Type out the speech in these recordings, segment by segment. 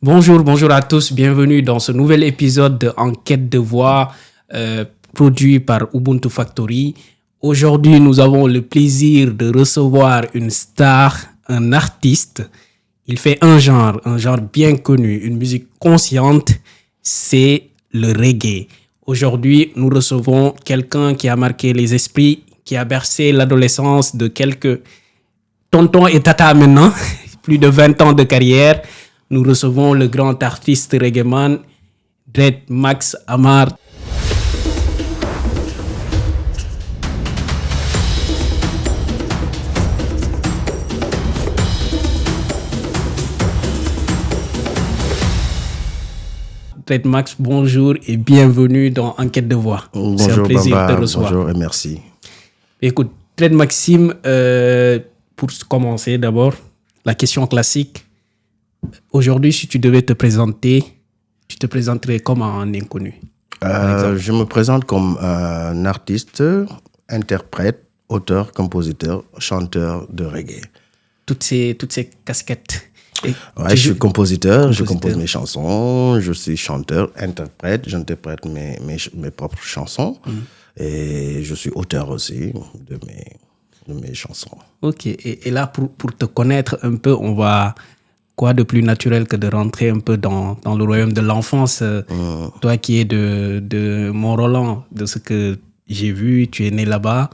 Bonjour, bonjour à tous. Bienvenue dans ce nouvel épisode de Enquête de voix produit par Ubuntu Factory. Aujourd'hui, nous avons le plaisir de recevoir une star, un artiste. Il fait un genre bien connu, une musique consciente, c'est le reggae. Aujourd'hui, nous recevons quelqu'un qui a marqué les esprits, qui a bercé l'adolescence de quelques tontons et tatas maintenant, plus de 20 ans de carrière. Nous recevons le grand artiste reggaeman, Dred Max Amar. Dred Max, bonjour et bienvenue dans Enquête de voix. Bonjour, c'est un plaisir Baba, de te recevoir. bonjour et merci. Écoute, Dred Maxime, pour commencer d'abord, la question classique. Aujourd'hui, si tu devais te présenter, tu te présenterais comme un inconnu. Je me présente comme un artiste, interprète, auteur, compositeur, chanteur de reggae. Toutes ces casquettes. Ouais, je suis compositeur, je compose mes chansons, je suis chanteur, interprète, j'interprète mes propres chansons et je suis auteur aussi de mes chansons. Ok, et là, pour te connaître un peu, on va... Quoi de plus naturel que de rentrer un peu dans le royaume de l'enfance. Toi qui es de Mont-Roland, de ce que j'ai vu, tu es né là-bas.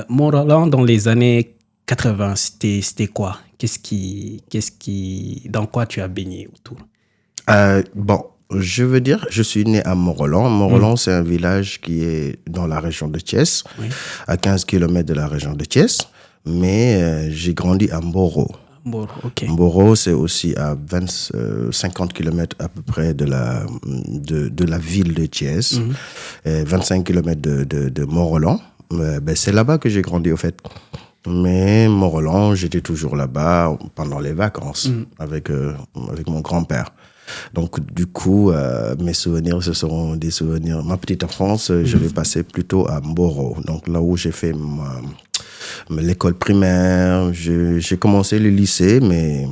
Mont-Roland, dans les années 80, c'était quoi? Dans quoi tu as baigné autour? Je veux dire, je suis né à Mont-Roland. Mont-Roland, c'est un village qui est dans la région de Thiès, à 15 km de la région de Thiès. Mais j'ai grandi à Mboro. Okay. Mboro, c'est aussi à 50 km à peu près de la ville de Thiès, 25 km de Mont-Roland. C'est là-bas que j'ai grandi, au fait. Mais Mont-Roland, j'étais toujours là-bas pendant les vacances avec mon grand-père. Donc, du coup, mes souvenirs, ce seront des souvenirs. Ma petite enfance, je l'ai passée plutôt à Mboro. Donc, là où j'ai fait l'école primaire, j'ai commencé le lycée, mais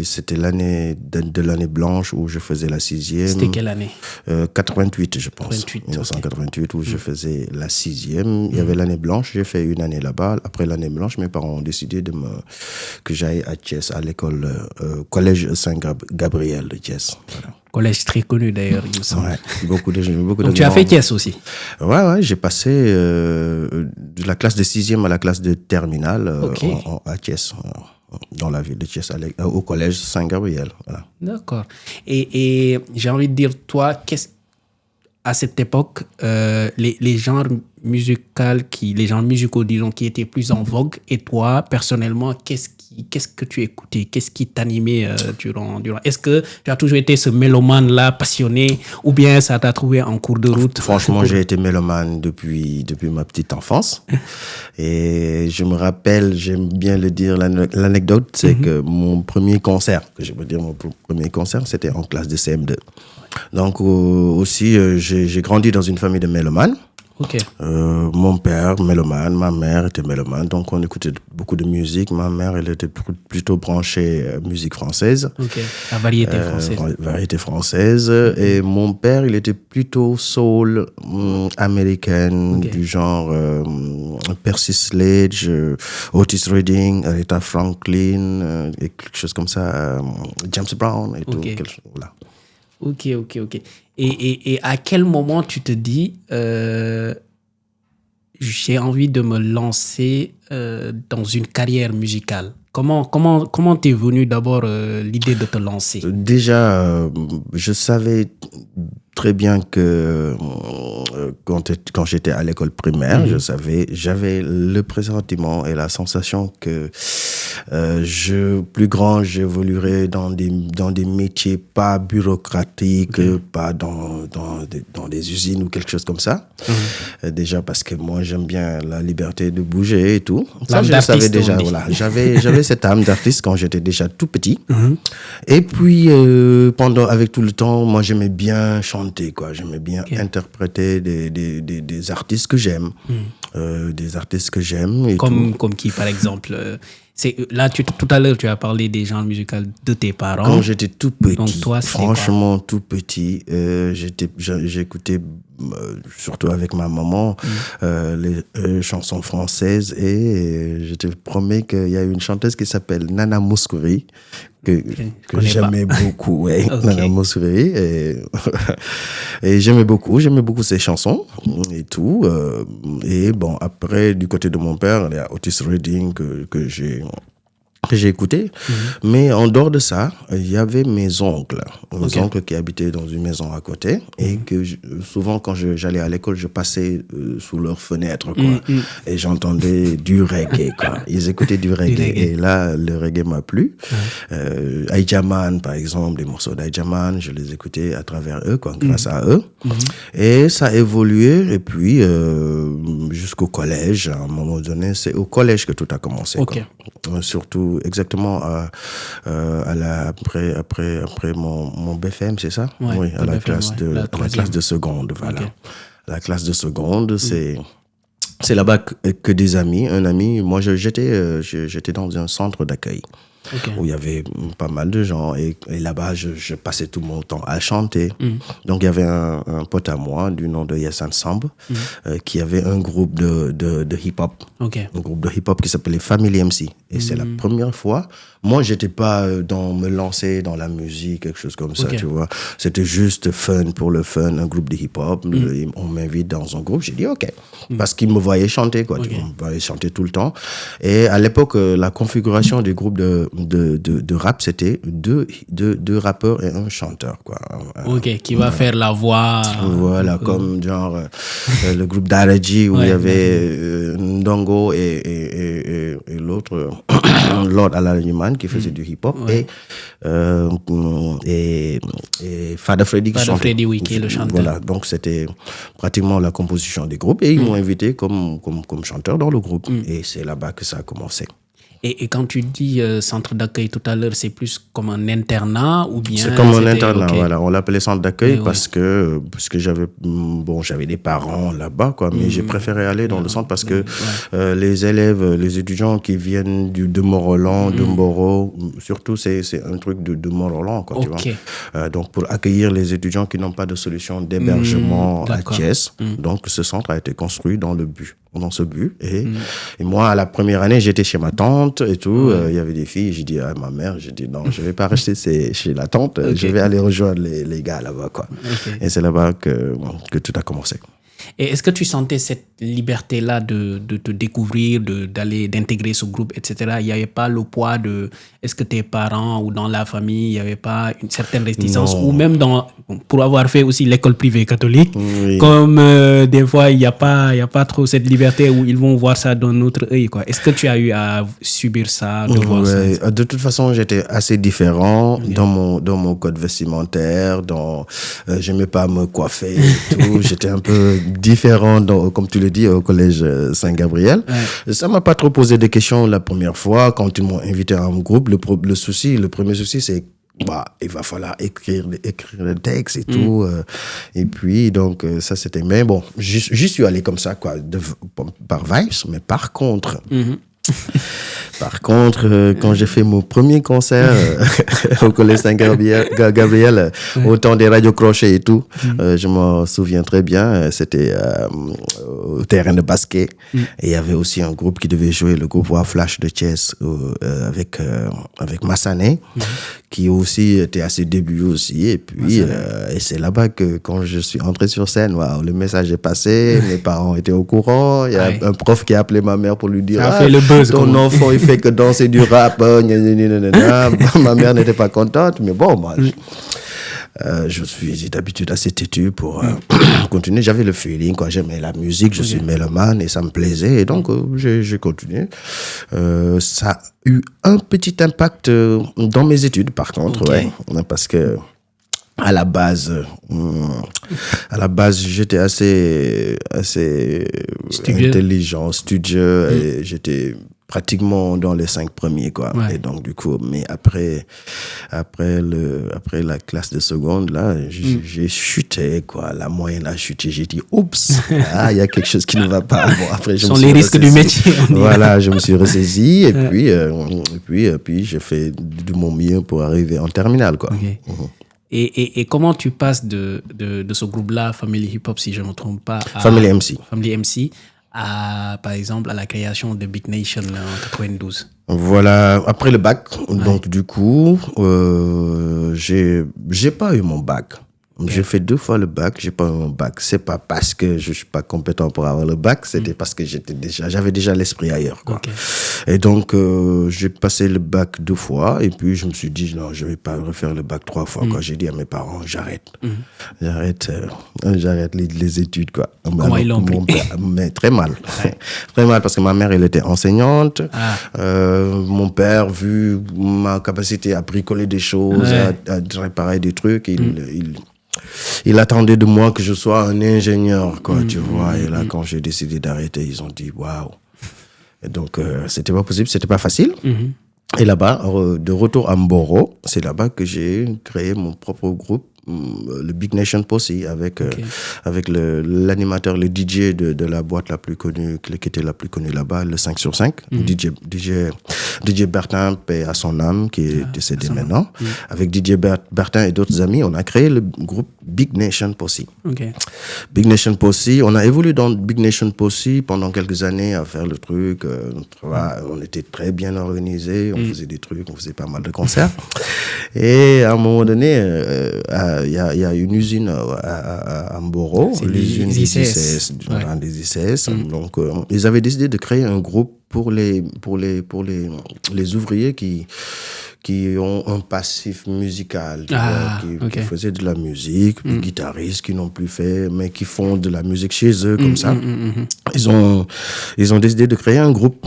c'était l'année de l'année blanche où je faisais la 6e. C'était quelle année? 88, je pense. 1988, où je faisais la 6e. Il y avait l'année blanche, j'ai fait une année là-bas. Après l'année blanche, mes parents ont décidé que j'aille à Thiès, à l'école collège Saint-Gabriel de Thiès. Voilà. Collège très connu d'ailleurs, il me semble. Ouais, beaucoup de Donc tu as fait Thiès aussi? Ouais, j'ai passé de la classe de 6e à la classe de terminale à Thiès, dans la ville de Thiès, au collège Saint-Gabriel. Voilà. D'accord. Et j'ai envie de dire, toi, à cette époque, les genres musicaux, disons, qui étaient plus en vogue, et toi, personnellement, qu'est-ce que tu écoutais? Qu'est-ce qui t'animait durant... Est-ce que tu as toujours été ce mélomane-là, passionné, ou bien ça t'a trouvé en cours de route? Franchement, j'ai été mélomane depuis ma petite enfance. Et je me rappelle, j'aime bien le dire, l'anecdote, c'est que mon premier concert, c'était en classe de CM2. Donc aussi, j'ai grandi dans une famille de mélomanes. Okay. Mon père, mélomane, ma mère était mélomane, donc on écoutait beaucoup de musique. Ma mère, elle était plutôt branchée musique française. Ok, la variété française. Variété française. Et mon père, il était plutôt soul américaine, du genre Percy Sledge, Otis Redding, Aretha Franklin, et quelque chose comme ça, James Brown et tout. Voilà. Ok. Et à quel moment tu te dis, j'ai envie de me lancer dans une carrière musicale? Comment t'es venu d'abord l'idée de te lancer? Déjà, je savais très bien que quand j'étais à l'école primaire, j'avais le pressentiment et la sensation que plus grand, j'évoluerais dans des métiers pas bureaucratiques, pas dans des usines ou quelque chose comme ça. Déjà parce que moi, j'aime bien la liberté de bouger et tout. Ça, je le savais déjà. Voilà. J'avais cette âme d'artiste quand j'étais déjà tout petit. Et puis, avec tout le temps, moi, j'aimais bien chanter, quoi. J'aimais bien interpréter des artistes que j'aime. Des artistes que j'aime. Comme qui, par exemple Là, tout à l'heure, tu as parlé des genres musicaux de tes parents. Quand j'étais tout petit, donc toi, franchement tout petit, j'écoutais surtout avec ma maman les chansons françaises et je te promets qu'il y a une chanteuse qui s'appelle Nana Mouskouri que j'aimais beaucoup, ouais. Okay. Nana Mouskouri et j'aimais beaucoup ses chansons et tout et bon après du côté de mon père il y a Otis Redding que j'ai écouté, mais en dehors de ça, il y avait mes oncles qui habitaient dans une maison à côté et que souvent quand j'allais à l'école, je passais sous leurs fenêtres quoi, et j'entendais du reggae quoi. Ils écoutaient du reggae et là le reggae m'a plu. Aïjaman par exemple, les morceaux d'Aïjaman, je les écoutais à travers eux quoi, grâce à eux. Et ça a évolué et puis jusqu'au collège. À un moment donné, c'est au collège que tout a commencé. Okay. Surtout exactement après mon BFM, c'est ça? Ouais, oui, à la classe classe de seconde, voilà. Okay. La classe de seconde, c'est là-bas que des amis, un ami, moi j'étais dans un centre d'accueil. Okay. Où il y avait pas mal de gens et là-bas je passais tout mon temps à chanter. Donc il y avait un pote à moi du nom de Yassan Samb qui avait un groupe de hip-hop. Okay. Un groupe de hip-hop qui s'appelait Family MC. Et c'est la première fois. Moi, j'étais pas me lancer dans la musique, quelque chose comme ça, tu vois. C'était juste fun pour le fun, un groupe de hip-hop. On m'invite dans un groupe. J'ai dit OK. Parce qu'ils me voyaient chanter, quoi. Okay. Ils me voyaient chanter tout le temps. Et à l'époque, la configuration du groupe de rap, c'était deux rappeurs et un chanteur, quoi. OK, qui va faire la voix. Voilà, comme genre le groupe d'Araji où il y avait Ndongo et l'autre, Lord Alarniman qui faisait du hip-hop et Fada Freddy qui chantait. Fada Freddy, oui, qui est le chanteur. Voilà, donc c'était pratiquement la composition du groupe et ils m'ont invité comme chanteur dans le groupe et c'est là-bas que ça a commencé. Et quand tu dis centre d'accueil tout à l'heure, c'est plus comme un internat ou bien... C'est comme un internat, voilà. On l'appelait centre d'accueil parce que j'avais des parents là-bas, quoi. Mais j'ai préféré aller dans le centre parce que les élèves, les étudiants qui viennent de Mont-Roland, de Mboro, surtout c'est un truc de Mont-Roland, quoi, tu vois. Donc pour accueillir les étudiants qui n'ont pas de solution d'hébergement à Thiès, donc ce centre a été construit dans ce but. Et moi, à la première année, j'étais chez ma tante et tout. Il y avait des filles. J'ai dit à ma mère, non, je vais pas rester chez la tante. Je vais aller rejoindre les gars là-bas, quoi. Et c'est là-bas que tout a commencé. Et est-ce que tu sentais cette liberté-là de te découvrir, d'intégrer ce groupe, etc. Il n'y avait pas le poids est-ce que tes parents ou dans la famille, il n'y avait pas une certaine réticence ou même pour avoir fait aussi l'école privée catholique, comme des fois, il n'y a pas trop cette liberté où ils vont voir ça d'un autre œil, quoi. Est-ce que tu as eu à subir ça, voir ça? De toute façon, j'étais assez différent dans mon code vestimentaire, j'aimais pas me coiffer et tout. J'étais un peu différent, comme tu le dis, au collège Saint-Gabriel. Ça m'a pas trop posé de questions la première fois quand ils m'ont invité à un groupe. Le premier souci, c'est il va falloir écrire le texte et tout. Et puis, donc, ça, c'était... Mais bon, j'y suis allé comme ça, quoi, par vibes. Mais par contre... quand j'ai fait mon premier concert au collège Saint-Gabriel, au temps des radios crochets et tout, je m'en souviens très bien, c'était au terrain de basket. Et il y avait aussi un groupe qui devait jouer, le groupe War Flash de Thiès, avec Massané, qui aussi était à ses débuts aussi. Et puis, et c'est là-bas que quand je suis entré sur scène, le message est passé, mes parents étaient au courant, il y a un prof qui a appelé ma mère pour lui dire... Ça a fait le buzz. Ton enfant, il fait que danser du rap. Ma mère n'était pas contente, mais bon, moi, je suis d'habitude assez têtu pour continuer. J'avais le feeling, quoi. J'aimais la musique, je suis mélomane et ça me plaisait. Et donc, j'ai continué. Ça a eu un petit impact dans mes études, par contre, parce que à la base, j'étais assez intelligent, studieux, et j'étais pratiquement dans les 5 premiers, quoi. Ouais. Et donc, du coup, mais après la classe de seconde, là, j'ai chuté, quoi. La moyenne a chuté. J'ai dit, oups, il y a quelque chose qui ne va pas. Bon, après, Ce sont les risques du métier. Voilà, je me suis ressaisi et puis j'ai fait de mon mieux pour arriver en terminale, quoi. Okay. Et comment tu passes de ce groupe-là, Family Hip Hop, si je ne me trompe pas, à Family MC, à, par exemple, à la création de Big Nation en 92? Voilà, après le bac, donc du coup, j'ai pas eu mon bac. J'ai fait 2 fois le bac, j'ai pas eu mon bac. C'est pas parce que je suis pas compétent pour avoir le bac, c'était parce que j'avais déjà l'esprit ailleurs, quoi. Okay. Et donc, j'ai passé le bac 2 fois, et puis je me suis dit, non, je vais pas refaire le bac 3 fois, quoi. J'ai dit à mes parents, j'arrête. J'arrête les études, quoi. Comment ils l'ont pris? Mais très mal. Très mal, parce que ma mère, elle était enseignante. Mon père, vu ma capacité à bricoler des choses, à réparer des trucs, il attendait de moi que je sois un ingénieur, quoi, tu vois. Et là, quand j'ai décidé d'arrêter, ils ont dit waouh. Et donc, c'était pas possible, c'était pas facile. Et là-bas, de retour à Mboro, c'est là-bas que j'ai créé mon propre groupe, le Big Nation Posse, avec l'animateur, le DJ de la boîte la plus connue, qui était la plus connue là-bas, le 5 sur 5, DJ Bertin, paix à son âme, qui est décédé maintenant. Avec DJ Bertin et d'autres amis, on a créé le groupe Big Nation Posse. Big Nation Posse, on a évolué dans Big Nation Posse pendant quelques années à faire le truc. On était très bien organisés, on faisait des trucs, on faisait pas mal de concerts. Et à un moment donné, il y a une usine à Mboro, l'usine des ICS. Des ICS. Donc, ils avaient décidé de créer un groupe pour les ouvriers qui ont un passif musical, qui faisaient de la musique, des guitaristes qui n'ont plus fait, mais qui font de la musique chez eux, comme ça. Ils ont décidé de créer un groupe,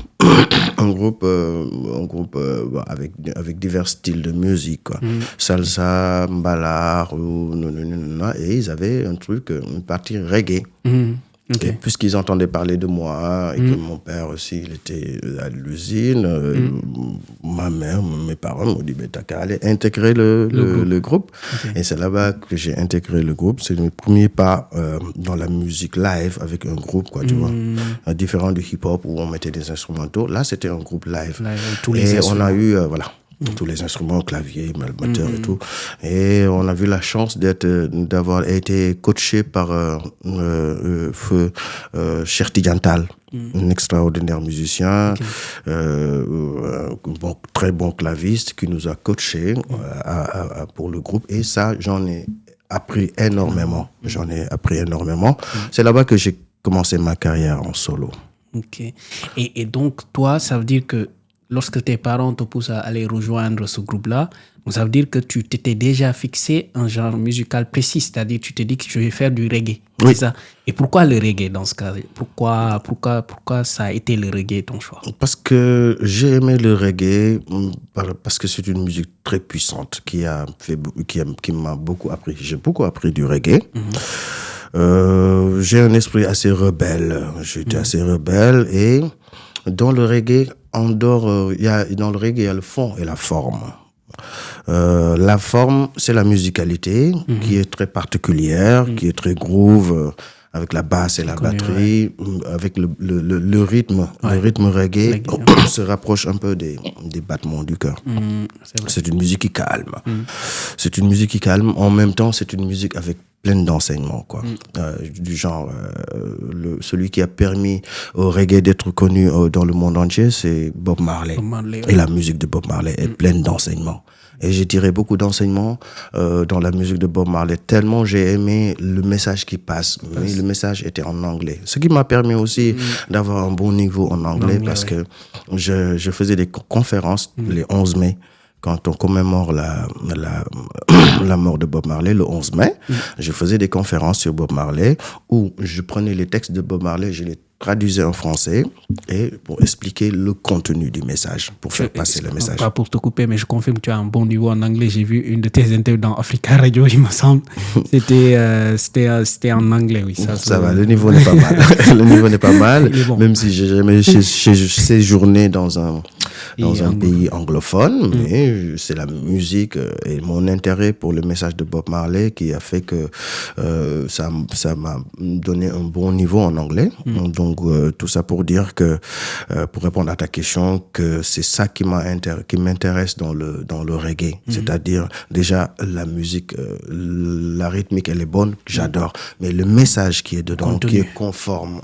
avec divers styles de musique, quoi. Salsa, mbalard, et ils avaient une partie reggae. Et puisqu'ils entendaient parler de moi, et que mon père aussi, il était à l'usine, ma mère, mes parents m'ont dit, t'as qu'à aller intégrer le groupe. Et c'est là-bas que j'ai intégré le groupe. C'est le premier pas dans la musique live avec un groupe, quoi, tu vois. Différent du hip-hop où on mettait des instrumentaux. Là, c'était un groupe live. Et on a eu, tous les instruments, clavier, batteur et tout. Et on a eu la chance d'avoir été coaché par feu Cheikh Tidiane Tall, un extraordinaire musicien, très bon claviste qui nous a coachés pour le groupe. Et ça, j'en ai appris énormément. C'est là-bas que j'ai commencé ma carrière en solo. Et donc, toi, ça veut dire que lorsque tes parents te poussent à aller rejoindre ce groupe-là, ça veut dire que tu t'étais déjà fixé un genre musical précis, c'est-à-dire tu t'es dit que je vais faire du reggae. Oui. C'est ça. Et pourquoi le reggae dans ce cas? Pourquoi ça a été le reggae ton choix? Parce que j'ai aimé le reggae, parce que c'est une musique très puissante qui m'a beaucoup appris. J'ai beaucoup appris du reggae. J'ai un esprit assez rebelle. J'étais assez rebelle et dans le reggae, dans le reggae, il y a le fond et la forme. La forme, c'est la musicalité qui est très particulière, qui est très groove, avec la basse et la batterie, avec le rythme. Le rythme reggae se rapproche un peu des battements du cœur. C'est une musique qui calme. C'est une musique qui calme. En même temps, c'est une musique avec pleine d'enseignements, quoi. Du genre, celui qui a permis au reggae d'être connu dans le monde entier, c'est Bob Marley. Et la musique de Bob Marley est pleine d'enseignements. Et j'ai tiré beaucoup d'enseignements dans la musique de Bob Marley, tellement j'ai aimé le message qui passe. Mais le message était en anglais. Ce qui m'a permis aussi d'avoir un bon niveau en anglais, parce que je faisais des conférences les 11 mai. Quand on commémore la mort de Bob Marley, le 11 mai, je faisais des conférences sur Bob Marley où je prenais les textes de Bob Marley, je les traduisais en français et pour expliquer le contenu du message, pour faire passer le message. Pas pour te couper, mais je confirme que tu as un bon niveau en anglais. J'ai vu une de tes interviews dans Africa Radio, il me semble. C'était en anglais, oui. Ça va, le niveau n'est pas mal. Le niveau n'est pas mal, bon. Même si j'ai jamais séjourné dans un pays anglophone, mais c'est la musique et mon intérêt pour le message de Bob Marley qui a fait que ça m'a donné un bon niveau en anglais. Donc tout ça pour dire que pour répondre à ta question, que c'est ça qui m'intéresse dans le reggae, c'est-à-dire déjà la musique, la rythmique elle est bonne, j'adore, mais le message qui est dedans, qui est conforme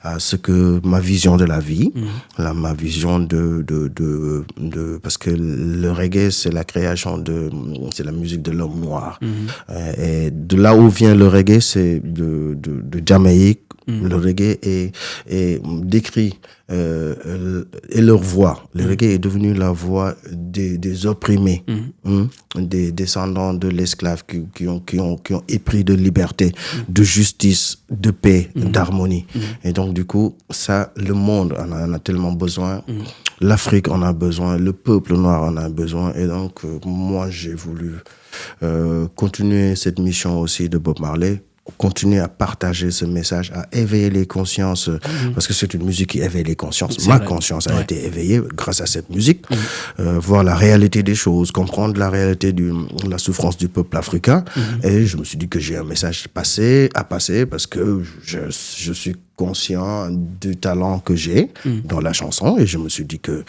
à ce que ma vision de la vie, ma vision de parce que le reggae c'est la création c'est la musique de l'homme noir, et de là où vient le reggae, c'est de Jamaïque. Le reggae est décrit et leur voix. Le reggae est devenu la voix des opprimés, des descendants de l'esclave qui ont épris de liberté, de justice, de paix, d'harmonie. Et donc du coup, ça, le monde en a tellement besoin. L'Afrique en a besoin, le peuple noir en a besoin. Et donc moi, j'ai voulu continuer cette mission aussi de Bob Marley, continuer à partager ce message, à éveiller les consciences, parce que c'est une musique qui éveille les consciences. Ma conscience a été éveillée grâce à cette musique, voir la réalité des choses, comprendre la réalité de la souffrance du peuple africain. Et je me suis dit que j'ai un message à passer parce que je suis conscient du talent que j'ai dans la chanson, et je me suis dit que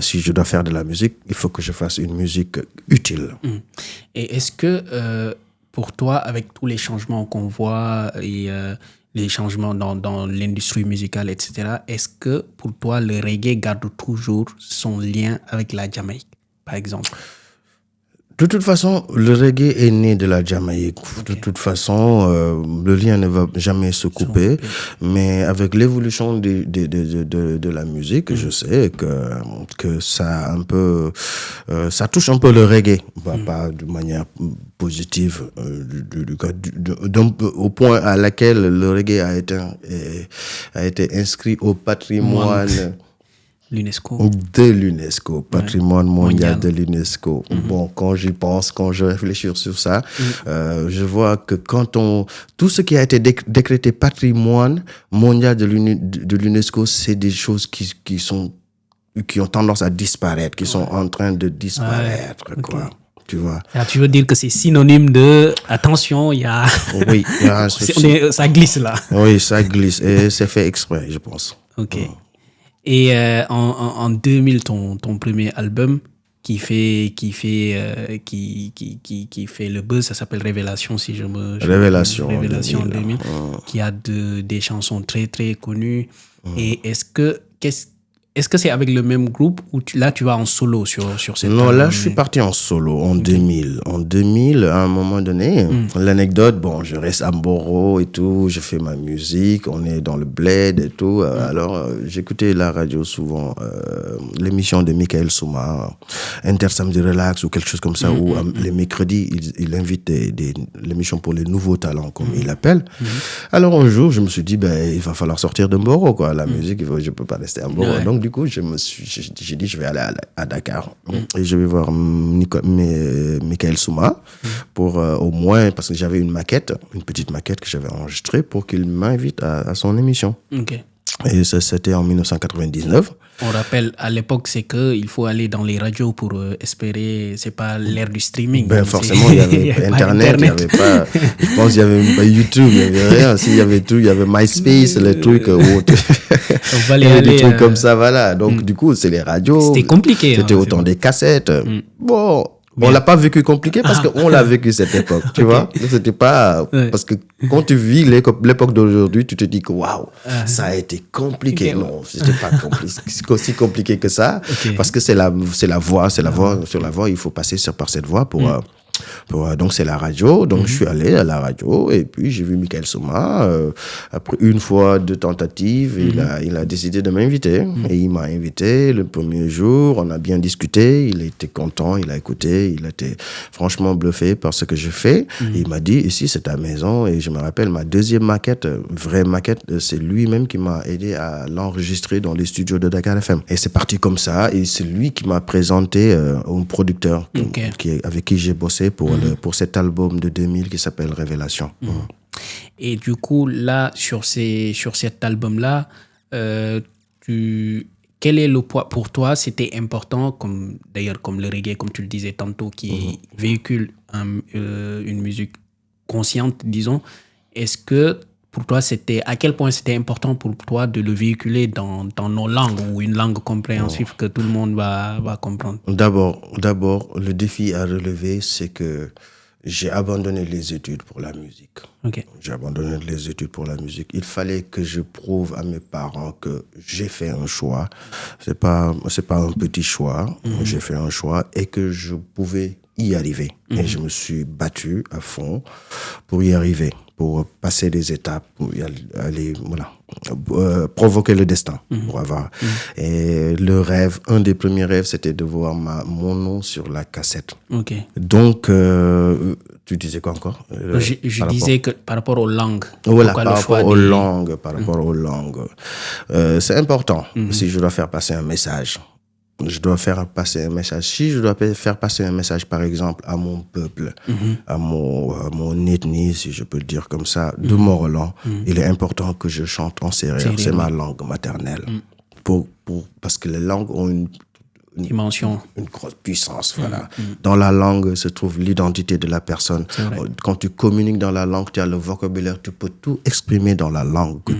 si je dois faire de la musique, il faut que je fasse une musique utile. Et est-ce que pour toi, avec tous les changements qu'on voit et les changements dans l'industrie musicale, etc., est-ce que pour toi, le reggae garde toujours son lien avec la Jamaïque, par exemple? De toute façon, le reggae est né de la Jamaïque. De toute façon, le lien ne va jamais se couper. Mais avec l'évolution de la musique, je sais que ça a un peu, ça touche un peu le reggae, pas de manière positive, au point à laquelle le reggae a été inscrit au patrimoine. De l'UNESCO, patrimoine mondial de l'UNESCO. Bon, quand j'y pense, quand je réfléchis sur ça, je vois que tout ce qui a été décrété patrimoine mondial de l'UNESCO, c'est des choses qui ont tendance à disparaître, qui sont en train de disparaître, quoi. Tu vois. Alors, tu veux dire que c'est synonyme de attention, il y a un souci. Ça glisse là. Oui, ça glisse et c'est fait exprès, je pense. Ok. Et en 2000, ton premier album qui fait le buzz, ça s'appelle Révélation, si je me Révélation 2000, qui a des chansons très très connues. Et est-ce que c'est avec le même groupe ou tu vas en solo sur cette album? Non, là, je suis parti en solo en 2000. En 2000, à un moment donné, l'anecdote, je reste à Mboro et tout, je fais ma musique, on est dans le bled et tout. Alors, j'écoutais la radio souvent, l'émission de Michael Souma, Inter Samedi Relax ou quelque chose comme ça, où les mercredis, il invite l'émission pour les nouveaux talents, comme il l'appelle. Alors, un jour, je me suis dit, il va falloir sortir de Mboro, quoi. La musique, je peux pas rester à Mboro. Donc, du coup, j'ai dit, je vais aller à Dakar et je vais voir Michael Souma pour au moins, parce que j'avais une petite maquette que j'avais enregistrée pour qu'il m'invite à son émission. Okay. Et ça, c'était en 1999. On rappelle, à l'époque, c'est qu'il faut aller dans les radios pour espérer, c'est pas l'ère du streaming. Forcément, il y avait Internet, il y avait pas, je pense qu'il y avait pas YouTube, il y avait rien. S'il y avait tout, il y avait MySpace, les trucs, il y avait des trucs comme ça, voilà. Donc, du coup, c'est les radios. C'était compliqué. C'était autant des cassettes. Bon. On l'a pas vécu compliqué parce qu'on l'a vécu cette époque, tu vois. Donc, c'était pas, parce que quand tu vis l'époque d'aujourd'hui, tu te dis que waouh, ça a été compliqué. Non, c'était pas aussi compliqué que ça, parce que c'est la voie, sur la voie, il faut passer par cette voie Donc c'est la radio. Donc je suis allé à la radio et puis j'ai vu Michael Souma. Après une fois de tentative, il a décidé de m'inviter. Et il m'a invité le premier jour. On a bien discuté. Il était content. Il a écouté. Il était franchement bluffé par ce que je fais. Et il m'a dit, ici c'est ta maison. Et je me rappelle ma deuxième maquette, vraie maquette, c'est lui-même qui m'a aidé à l'enregistrer dans les studios de Dakar FM. Et c'est parti comme ça. Et c'est lui qui m'a présenté un producteur avec qui j'ai bossé pour cet album de 2000 qui s'appelle Révélation. Et du coup, là, sur cet album-là, quel est le poids pour toi? C'était important, d'ailleurs comme le reggae, comme tu le disais tantôt, qui véhicule une musique consciente, disons. Est-ce que pour toi, à quel point c'était important pour toi de le véhiculer dans nos langues ou une langue compréhensible que tout le monde va comprendre? D'abord, le défi à relever, c'est que j'ai abandonné les études pour la musique. Okay. J'ai abandonné les études pour la musique. Il fallait que je prouve à mes parents que j'ai fait un choix. C'est pas un petit choix. J'ai fait un choix et que je pouvais y arriver. Et je me suis battu à fond pour y arriver, pour passer des étapes, pour y aller, voilà, provoquer le destin. Pour avoir. Et le rêve, un des premiers rêves, c'était de voir mon nom sur la cassette. Okay. Donc, tu disais quoi encore? Je disais que par rapport aux langues. Voilà, par rapport aux langues. C'est important. Si je dois faire passer un message, je dois faire passer un message. Si je dois faire passer un message, par exemple, à mon peuple, à mon ethnie, si je peux le dire comme ça, de Mont-Rolland, il est important que je chante en sérère. C'est ma langue maternelle. Parce que les langues ont une dimension, une grosse puissance, voilà. Dans la langue se trouve l'identité de la personne. Quand tu communiques dans la langue, tu as le vocabulaire, tu peux tout exprimer dans la langue que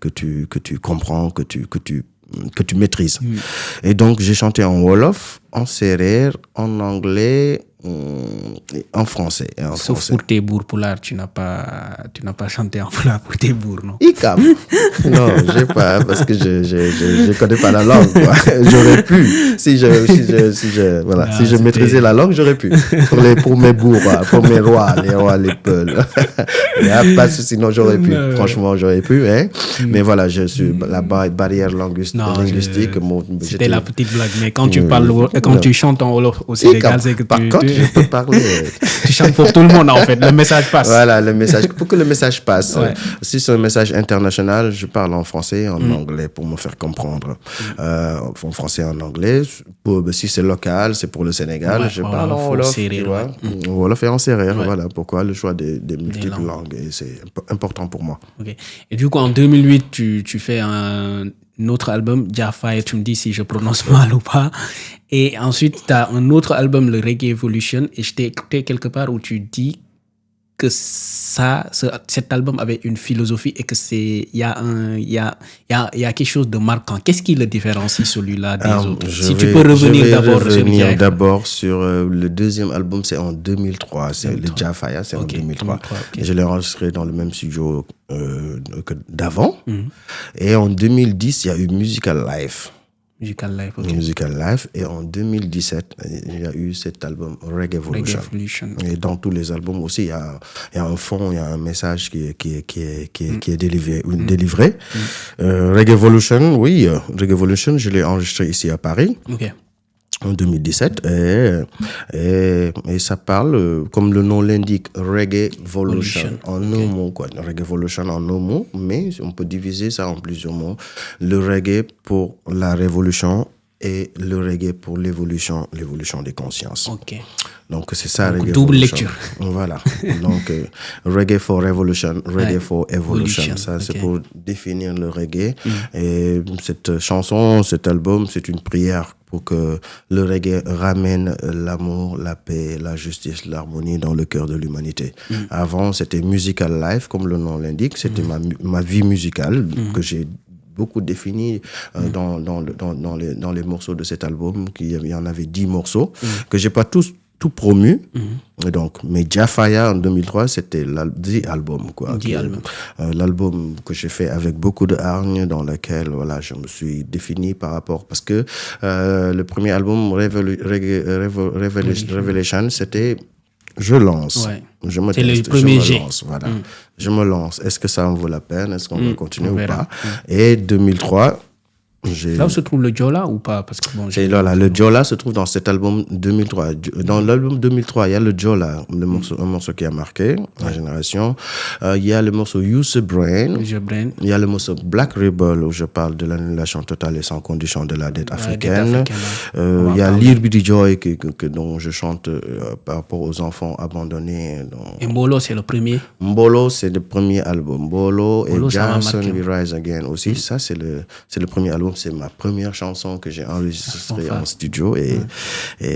tu comprends, que tu maîtrises. Et donc, j'ai chanté en Wolof, en Sérère, en anglais, et en français. Sauf pour tes bourgs poulard, tu n'as pas chanté en poulard pour tes bourgs, non? Icam. Non, j'ai pas, parce que je connais pas la langue, quoi. J'aurais pu. Si je maîtrisais la langue, j'aurais pu. Pour mes bourgs, pour mes rois, les peuls. Il n'y a pas de souci, non, j'aurais pu. Franchement, j'aurais pu, hein. Mais voilà, je suis la barrière linguistique. C'était la petite blague, mais quand tu parles, quand tu chantes en Wolof au Sénégal, c'est que je peux parler. Tu chantes pour tout le monde, en fait. Le message passe. Voilà, pour que le message passe. Si c'est un message international, je parle en français et en anglais pour me faire comprendre. En français et en anglais. Si c'est local, c'est pour le Sénégal, je parle en Wolof. Wolof et en sérère. Voilà pourquoi le choix des multiples langues. Et c'est important pour moi. Okay. Et du coup, en 2008, tu fais un autre album, Jaffa, tu me dis si je prononce mal ou pas. Et ensuite, tu as un autre album, le Reggae Evolution. Et je t'ai écouté quelque part où tu dis que cet album avait une philosophie et que il y a quelque chose de marquant. Qu'est-ce qui le différencie, celui-là, des autres? Si tu peux revenir d'abord sur le deuxième album, c'est en 2003. C'est le Jaffa, c'est en 2003. Okay. Je l'ai enregistré dans le même studio que d'avant. Et en 2010, il y a eu Musical Life. Musical Life. Et en 2017, il y a eu cet album Reggae Evolution. Et dans tous les albums aussi, il y a un fond, il y a un message qui est délivré. Reggae Evolution, oui. Reggae Evolution, je l'ai enregistré ici à Paris. Okay. En 2017, et ça parle, comme le nom l'indique, Reggae Evolution, en un mot, quoi. Reggae Evolution en un mot, mais on peut diviser ça en plusieurs mots. Le reggae pour la révolution et le reggae pour l'évolution des consciences. Okay. Donc c'est ça, Reggae double Evolution. Lecture. Voilà. Donc Reggae for Revolution, Reggae for Evolution. Ça, c'est pour définir le reggae. Et cette chanson, cet album, c'est une prière pour que le reggae ramène l'amour, la paix, la justice, l'harmonie dans le cœur de l'humanité. Avant, c'était Musical Life, comme le nom l'indique. C'était ma vie musicale que j'ai beaucoup défini dans les morceaux de cet album. Il y en avait 10 morceaux que j'ai pas tout promu. Donc, mais Jafaya en 2003, c'était l'album, quoi. L'album que j'ai fait avec beaucoup de hargne, dans lequel, voilà, je me suis défini par rapport, parce que le premier album, Revelation, c'était je lance. Ouais. Je me C'est le teste, premier je me jet. lance, voilà. Je me lance. Est-ce que ça en vaut la peine? Est-ce qu'on va continuer on ou verra. pas? Et 2003, j'ai... Là où se trouve le Jola ou pas? Parce que bon, Et là, le Jola se trouve dans cet album 2003. Dans l'album 2003, il y a le Jola, un morceau qui a marqué la génération. Il y a le morceau Use a Brain. Il y a le morceau Black Rebel, où je parle de l'annulation totale et sans condition de la dette africaine. Il y a Lil Biddy Joy, dont je chante par rapport aux enfants abandonnés. Et Mbolo, c'est le premier. Mbolo, c'est le premier album. Mbolo et Jason marqué. We Rise Again aussi. Ça, c'est le premier album. C'est ma première chanson que j'ai enregistrée en studio. Et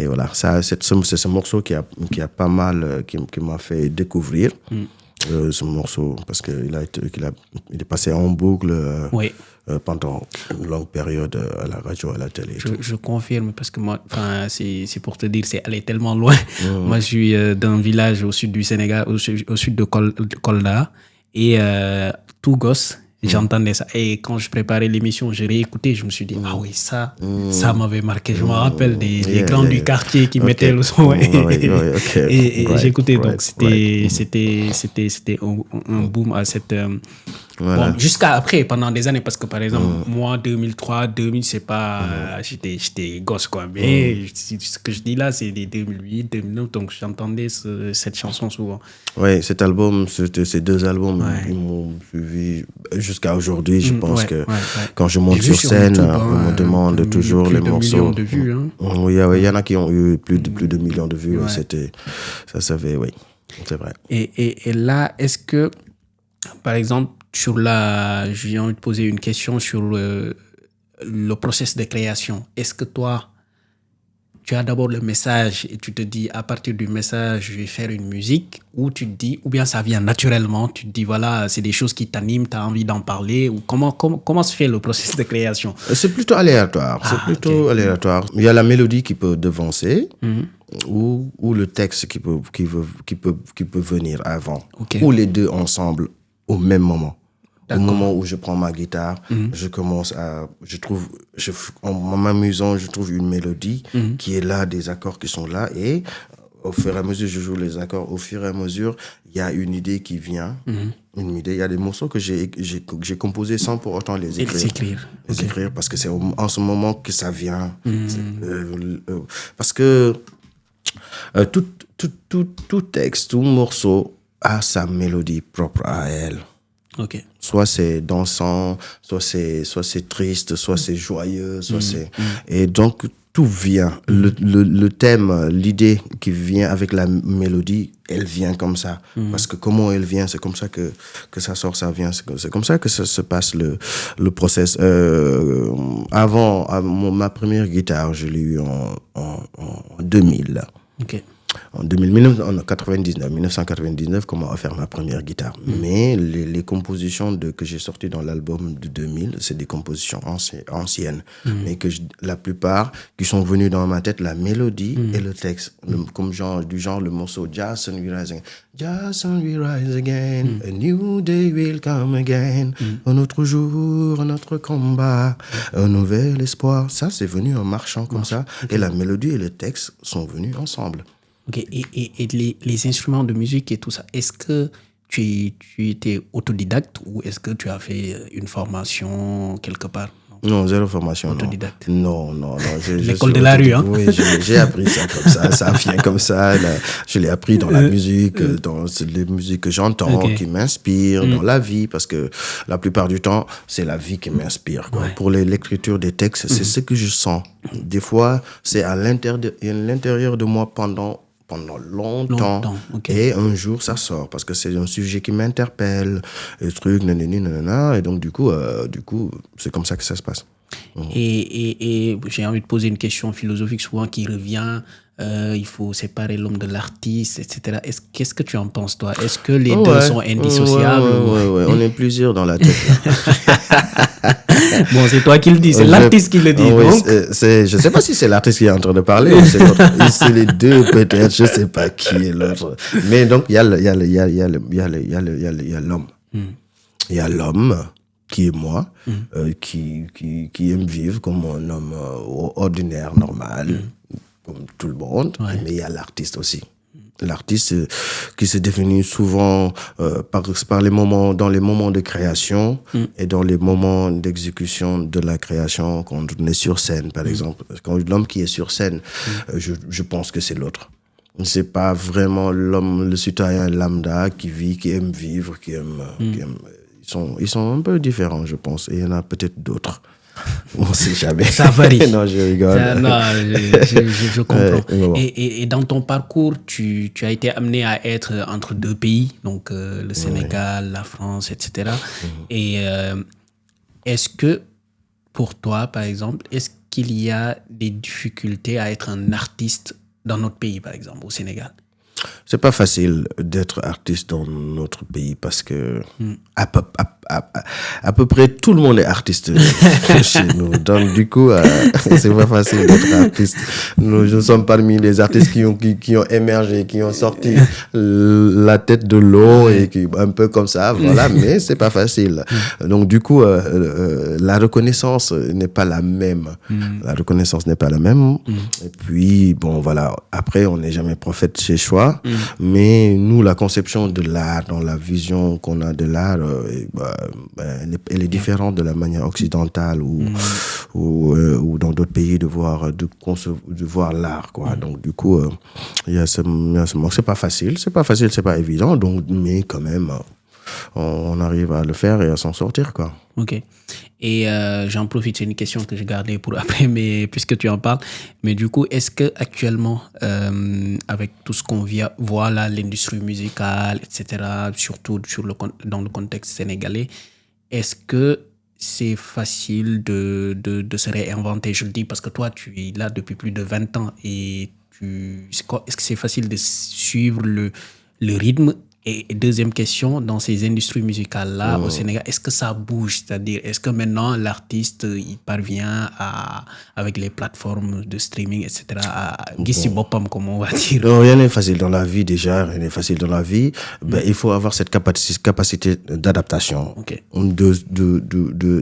voilà, ça, c'est ce morceau qui a pas mal, qui m'a fait découvrir ce morceau, parce qu'il est passé en boucle pendant une longue période à la radio, à la télé. Je confirme, parce que moi, c'est pour te dire, c'est allé tellement loin. Moi, je suis d'un village au sud du Sénégal, au sud de Kolda, et tout gosse, j'entendais ça. Et quand je préparais l'émission, j'ai réécouté, je me suis dit, ah oui, ça m'avait marqué. Je me rappelle des grands du quartier qui mettaient le son. Et j'écoutais, donc c'était un boom à cette... Voilà. Bon, jusqu'à après, pendant des années, parce que par exemple, moi, 2003, 2000, c'est pas... J'étais gosse, quoi. Mais ce que je dis là, c'est des 2008, 2009, donc j'entendais cette chanson souvent. Oui, cet album, ces deux albums, ils m'ont suivi jusqu'à aujourd'hui. Je pense que quand je monte sur scène, on me demande toujours les morceaux. Millions de vues. Hein. Oui, il y en a qui ont eu plus de millions de vues. Ça fait, oui, c'est vrai. Et là, est-ce que, par exemple, j'ai envie de poser une question sur le process de création. Est-ce que toi, tu as d'abord le message et tu te dis, à partir du message, je vais faire une musique, ou tu te dis, ou bien ça vient naturellement, tu te dis, voilà, c'est des choses qui t'animent, tu as envie d'en parler, ou comment se fait le process de création? C'est plutôt aléatoire. Aléatoire. Il y a la mélodie qui peut devancer, ou le texte qui peut venir avant, ou les deux ensemble au même moment. Au moment où je prends ma guitare, je commence en m'amusant, je trouve une mélodie qui est là, des accords qui sont là, et au fur et à mesure, je joue les accords. Au fur et à mesure, il y a une idée qui vient. Une idée. Il y a des morceaux que j'ai composés sans pour autant les écrire. Écrire, parce que c'est en ce moment que ça vient. Parce que tout texte, tout morceau a sa mélodie propre à elle. Soit c'est dansant, soit c'est triste, soit c'est joyeux, et donc tout vient. Le thème, l'idée qui vient avec la mélodie, elle vient comme ça. Parce que comment elle vient, c'est comme ça que ça sort, ça vient. C'est comme ça que ça se passe le process. Avant, ma première guitare, je l'ai eue en 2000. En 1999, comment faire ma première guitare. Mais les compositions que j'ai sorties dans l'album de 2000, c'est des compositions anciennes. Mais la plupart qui sont venues dans ma tête, la mélodie et le texte. Comme du genre le morceau Jason We Rise Again. Jason We Rise Again, a new day will come again. Un autre jour, un autre combat, un nouvel espoir. Ça, c'est venu en marchant comme ça. Et la mélodie et le texte sont venus ensemble. Et les instruments de musique et tout ça, est-ce que tu étais autodidacte ou est-ce que tu as fait une formation quelque part? Non, zéro formation. Autodidacte. Non. L'école de la rue, hein? Oui, j'ai appris ça comme ça. Ça vient comme ça. Je l'ai appris dans la musique, dans les musiques que j'entends, qui m'inspirent, dans la vie, parce que la plupart du temps, c'est la vie qui m'inspire. Pour l'écriture des textes, c'est ce que je sens. Des fois, c'est à l'intérieur de moi pendant longtemps. Et un jour ça sort parce que c'est un sujet qui m'interpelle, et donc du coup c'est comme ça que ça se passe. Et j'ai envie de poser une question philosophique souvent qui revient. Il faut séparer l'homme de l'artiste, etc. Qu'est-ce que tu en penses, toi? Est-ce que les deux sont indissociables? On est plusieurs dans la tête. Bon, c'est toi qui le dis, c'est l'artiste qui le dit. Donc. Je ne sais pas si c'est l'artiste qui est en train de parler ou c'est l'autre. C'est les deux peut-être, je ne sais pas qui est l'autre. Mais donc, il y a l'homme. Il y a l'homme qui est moi, qui aime vivre comme un homme ordinaire, normal, comme tout le monde. Mais il y a l'artiste aussi. L'artiste qui se définit souvent par les moments, dans les moments de création et dans les moments d'exécution de la création, quand on est sur scène, par exemple. Quand l'homme qui est sur scène, je pense que c'est l'autre. C'est pas vraiment l'homme, le citoyen lambda qui vit, qui aime vivre, qui aime. Ils sont un peu différents, je pense. Et il y en a peut-être d'autres. On ne sait jamais. Ça varie. Non, je rigole. Je comprends. Et dans ton parcours, tu as été amené à être entre deux pays, donc le Sénégal, la France, etc. Et est-ce que, pour toi, par exemple, est-ce qu'il y a des difficultés à être un artiste dans notre pays, par exemple, au Sénégal? C'est pas facile d'être artiste dans notre pays parce que à peu près tout le monde est artiste chez nous. Donc du coup, c'est pas facile d'être artiste. Nous sommes parmi les artistes qui ont émergé, qui ont sorti la tête de l'eau et qui un peu comme ça, voilà. Mais c'est pas facile. Donc du coup, la reconnaissance n'est pas la même. La reconnaissance n'est pas la même. Et puis bon, voilà. Après, on n'est jamais prophète chez soi. Mais nous, la conception de l'art, dans la vision qu'on a de l'art, elle est différente de la manière occidentale ou dans d'autres pays de voir l'art, quoi. Donc du coup, il y a ce manque. C'est pas facile, c'est pas évident. Donc, mais quand même, on arrive à le faire et à s'en sortir, quoi. Ok. Et j'en profite, c'est une question que j'ai gardée pour après, mais puisque tu en parles. Mais du coup, est-ce que actuellement, avec tout ce qu'on voit là, l'industrie musicale, etc., surtout dans le contexte sénégalais, est-ce que c'est facile de se réinventer? Je le dis parce que toi, tu es là depuis plus de 20 ans et est-ce que c'est facile de suivre le rythme? Et deuxième question, dans ces industries musicales-là au Sénégal, est-ce que ça bouge? C'est-à-dire, est-ce que maintenant l'artiste il parvient avec les plateformes de streaming, etc., à gis bopam, comme on va dire? Non, rien n'est facile dans la vie déjà, rien n'est facile dans la vie. Il faut avoir cette capacité d'adaptation,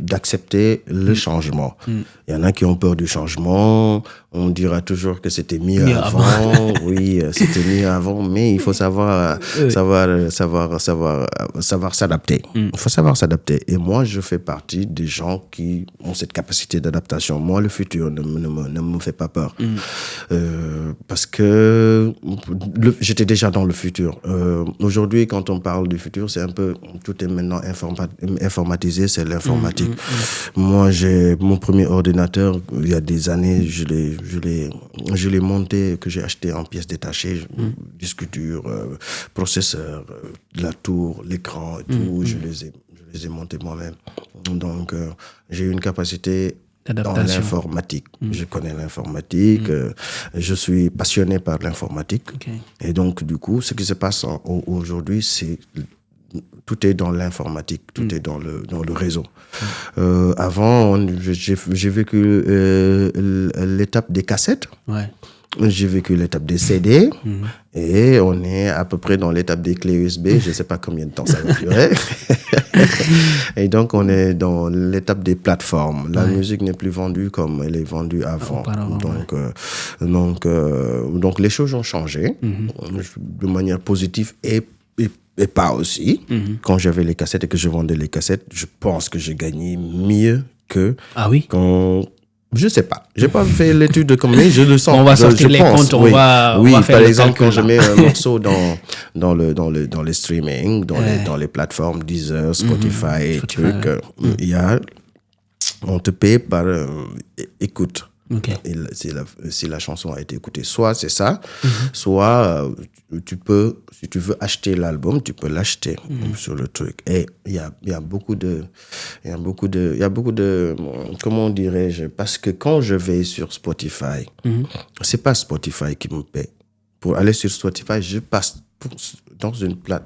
d'accepter le changement. Il y en a qui ont peur du changement. On dira toujours que c'était mieux avant. Oui, c'était mieux avant, mais il faut savoir s'adapter. Il faut savoir s'adapter. Et moi, je fais partie des gens qui ont cette capacité d'adaptation. Moi, le futur ne me fait pas peur. Parce que j'étais déjà dans le futur. Aujourd'hui, quand on parle du futur, c'est un peu, tout est maintenant informatisé, c'est l'informatique. Moi, j'ai mon premier ordinateur, il y a des années, je l'ai monté, que j'ai acheté en pièces détachées, disque dur, processeur, la tour, l'écran et tout, je les ai montés moi-même. Donc, j'ai une capacité dans l'informatique. Je connais l'informatique, je suis passionné par l'informatique. Et donc, du coup, ce qui se passe aujourd'hui, c'est tout est dans l'informatique, tout est dans le réseau. Avant, j'ai vécu l'étape des cassettes. J'ai vécu l'étape des CD et on est à peu près dans l'étape des clés USB. Je ne sais pas combien de temps ça va durer. Et donc, on est dans l'étape des plateformes. La musique n'est plus vendue comme elle est vendue avant. Donc, les choses ont changé de manière positive et pas aussi. Quand j'avais les cassettes et que je vendais les cassettes, je pense que j'ai gagné mieux que quand... Je sais pas. J'ai pas fait l'étude de combien, je le sens. On va sortir les comptes, on va faire par exemple, quand je mets un morceau dans les streaming, dans les plateformes Deezer, Spotify, on te paye par écoute. Et si la chanson a été écoutée, soit c'est ça, soit si tu veux acheter l'album, tu peux l'acheter sur le truc. Et il y a beaucoup de, comment dirais-je, parce que quand je vais sur Spotify, c'est pas Spotify qui me paie. Pour aller sur Spotify, je passe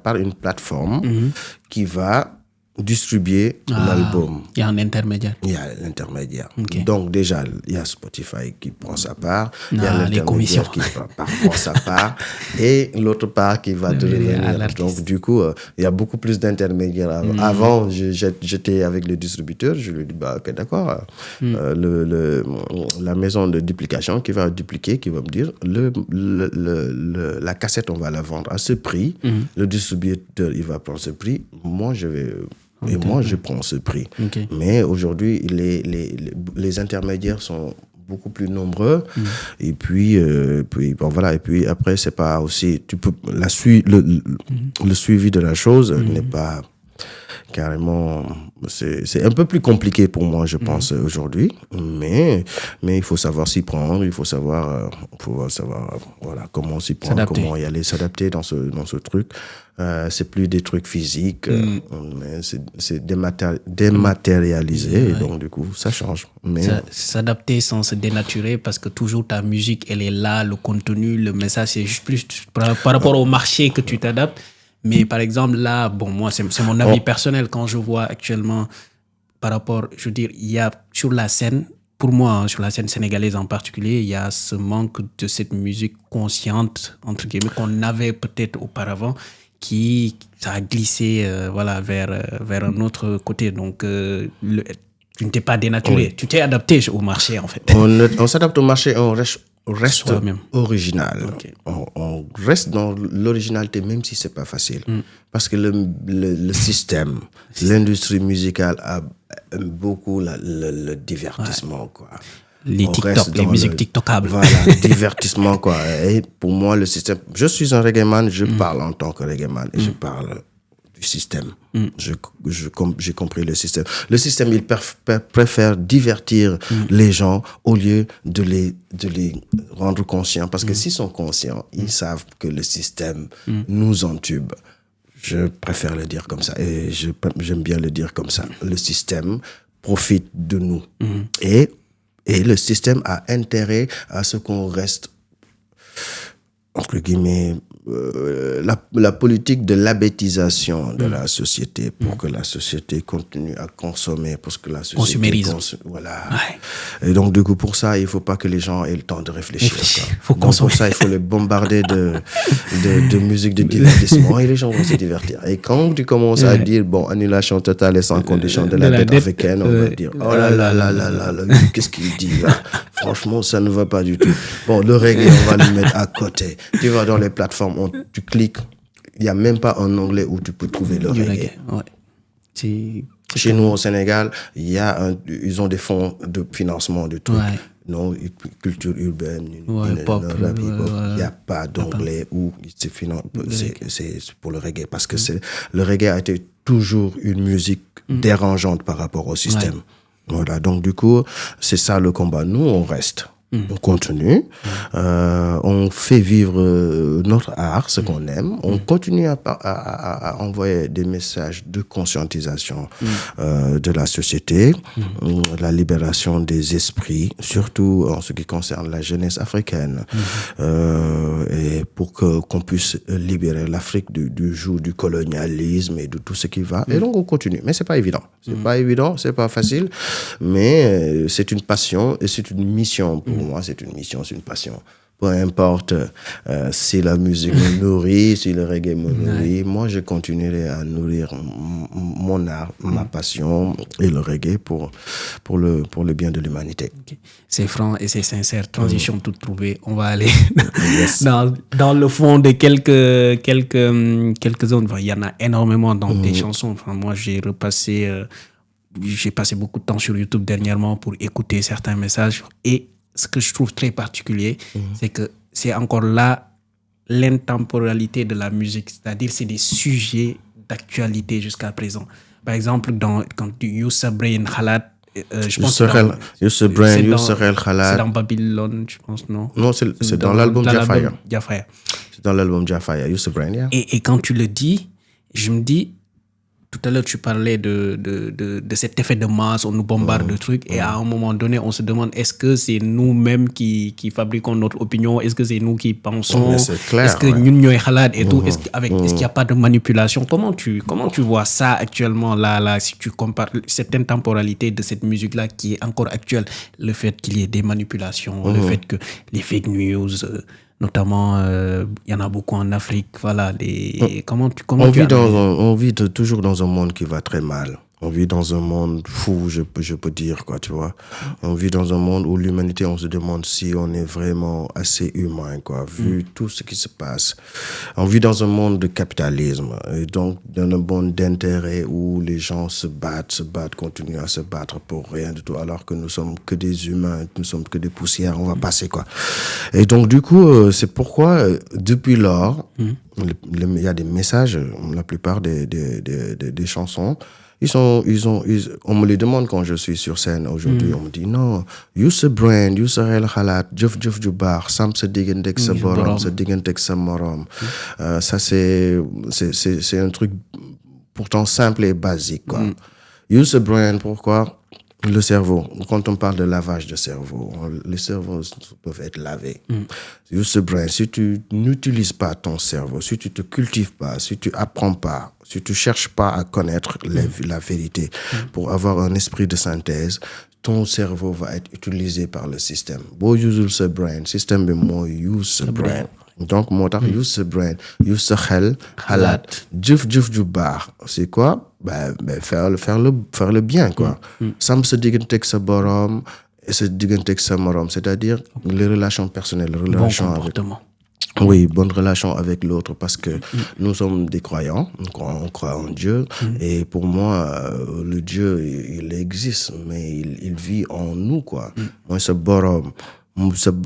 par une plateforme qui va distribuer l'album. Il y a un intermédiaire. Il y a l'intermédiaire. Okay. Donc déjà, il y a Spotify qui prend sa part, il y a l'intermédiaire qui prend sa part, et l'autre part qui va devenir. Donc du coup, il y a beaucoup plus d'intermédiaires. Avant, j'étais avec le distributeur, je lui dis, ok, d'accord, la maison de duplication qui va dupliquer, qui va me dire, la cassette, on va la vendre à ce prix, le distributeur, il va prendre ce prix, moi, je prends ce prix. Okay. Mais aujourd'hui, les intermédiaires sont beaucoup plus nombreux. Et puis, bon, voilà. Et puis après, c'est pas aussi... le suivi de la chose n'est pas carrément... C'est un peu plus compliqué pour moi, je pense, aujourd'hui. Mais il faut savoir s'y prendre. Il faut savoir voilà, comment s'y prendre, comment y aller, s'adapter dans ce truc. C'est plus des trucs physiques, mais c'est dématérialisé, et donc du coup ça change. Mais s'adapter sans se dénaturer, parce que toujours ta musique elle est là, le contenu, le message, c'est juste plus par rapport au marché que tu t'adaptes. Mais par exemple là, bon, moi c'est mon avis personnel, quand je vois actuellement par rapport, je veux dire, il y a sur la scène, pour moi, sur la scène sénégalaise en particulier, il y a ce manque de cette musique consciente entre guillemets qu'on avait peut-être auparavant, qui ça a glissé voilà, vers un autre côté. Donc, tu ne t'es pas dénaturé. Tu t'es adapté au marché, en fait. On s'adapte au marché, on reste original. Okay. On reste dans l'originalité, même si c'est pas facile. Parce que le système, l'industrie musicale aime beaucoup le divertissement, quoi. Les TikTok, les musiques TikTokables. Voilà, divertissement, quoi. Et pour moi, le système... Je suis un reggae man, je parle en tant que reggae man, et je parle du système. J'ai compris le système. Le système, il préfère divertir les gens au lieu de les rendre conscients. Parce que s'ils sont conscients, ils savent que le système nous entube. Je préfère le dire comme ça. Et j'aime bien le dire comme ça. Le système profite de nous. Et le système a intérêt à ce qu'on reste, entre guillemets, la politique de l'abétisation de la société, pour que la société continue à consommer, parce que la société consumérisme. Voilà. Ouais. Et donc du coup, pour ça, il faut pas que les gens aient le temps de réfléchir. Faut consommer. Pour ça, il faut les bombarder de musique de divertissement, et les gens vont se divertir. Et quand tu commences à dire, bon, annulation totale et sans condition de la dette africaine, on va dire, oh là là là là là, qu'est-ce qu'il dit là? Franchement, ça ne va pas du tout. Bon, le reggae, on va le mettre à côté. Tu vas dans les plateformes, tu cliques, il n'y a même pas un onglet où tu peux trouver le reggae. Ouais. Chez nous, au Sénégal, ils ont des fonds de financement de trucs. Ouais. Non, culture urbaine, pop, il n'y a pas d'onglet où c'est pour le reggae. Parce que le reggae a été toujours une musique dérangeante par rapport au système. Ouais. Voilà, donc du coup, c'est ça le combat. Nous, on reste. On continue, on fait vivre notre art, ce qu'on aime, on continue à envoyer des messages de conscientisation de la société, la libération des esprits, surtout en ce qui concerne la jeunesse africaine, et pour qu'on puisse libérer l'Afrique du joug du colonialisme et de tout ce qui va. Et donc on continue, mais c'est pas évident. C'est pas évident, c'est pas facile, mais c'est une passion et c'est une mission pour moi, c'est une mission, c'est une passion. Peu importe si la musique me nourrit, si le reggae me nourrit, moi je continuerai à nourrir mon art, ma passion et le reggae pour le bien de l'humanité. Okay. C'est franc et c'est sincère, transition toute trouvée. On va aller dans le fond de quelques zones. Enfin, il y en a énormément dans tes chansons. Enfin, moi j'ai passé beaucoup de temps sur YouTube dernièrement pour écouter certains messages, et ce que je trouve très particulier, c'est que c'est encore là l'intemporalité de la musique, c'est-à-dire c'est des sujets d'actualité jusqu'à présent. Par exemple, quand Youssa Brain Khalat, je pense Youssa Brain, Youssa Khalat, c'est dans Babylone, je pense, non? Non, c'est dans l'album Jafaya. Jafaya. C'est dans l'album Jafaya, Youssa Brain, yeah. Et quand tu le dis, je me dis, tout à l'heure, tu parlais de cet effet de masse, on nous bombarde de trucs, et à un moment donné, on se demande, est-ce que c'est nous-mêmes qui fabriquons notre opinion? Est-ce que c'est nous qui pensons? Mais c'est clair, est-ce que ouais. ñun ñooy xalaat et tout? Est-ce qu'il n'y a pas de manipulation? Comment tu vois ça actuellement, là, si tu compares certaines temporalités de cette musique-là qui est encore actuelle, le fait qu'il y ait des manipulations, le fait que les fake news... notamment, il y en a beaucoup en Afrique. Voilà, on vit toujours dans un monde qui va très mal. On vit dans un monde fou, je peux dire, quoi, tu vois. On vit dans un monde où l'humanité, on se demande si on est vraiment assez humain, quoi, vu tout ce qui se passe. On vit dans un monde de capitalisme, et donc dans un monde d'intérêt où les gens se battent, continuent à se battre pour rien du tout, alors que nous sommes que des humains, nous sommes que des poussières, on va passer, quoi. Et donc, du coup, c'est pourquoi, depuis lors, il y a des messages, la plupart des chansons, on me les demande quand je suis sur scène aujourd'hui, on me dit non, use sa brain, use sa xel xalaat, jëf ju baax, sam sa digganteeg sa borom, sa digganteeg sa morom. Ça c'est un truc pourtant simple et basique, quoi. Use sa brain, pourquoi? Le cerveau, quand on parle de lavage de cerveau, les cerveaux peuvent être lavés. Use the brain. Si tu n'utilises pas ton cerveau, si tu te cultives pas, si tu apprends pas, si tu cherches pas à connaître la vérité pour avoir un esprit de synthèse, ton cerveau va être utilisé par le système. Bo use the brain, système bi mo use the brain. Donc moo tax use the brain, use sa xel xalaat, jëf ju baax. C'est quoi? Faire le bien, quoi. Sam sa digganteeg sa borom et sa digganteeg sa morom, c'est-à-dire les relations personnelles, les relations avec bonne relation avec l'autre, parce que nous sommes des croyants, on croit en Dieu, et pour moi, le Dieu, il existe, mais il vit en nous, quoi. Moi, ce borom,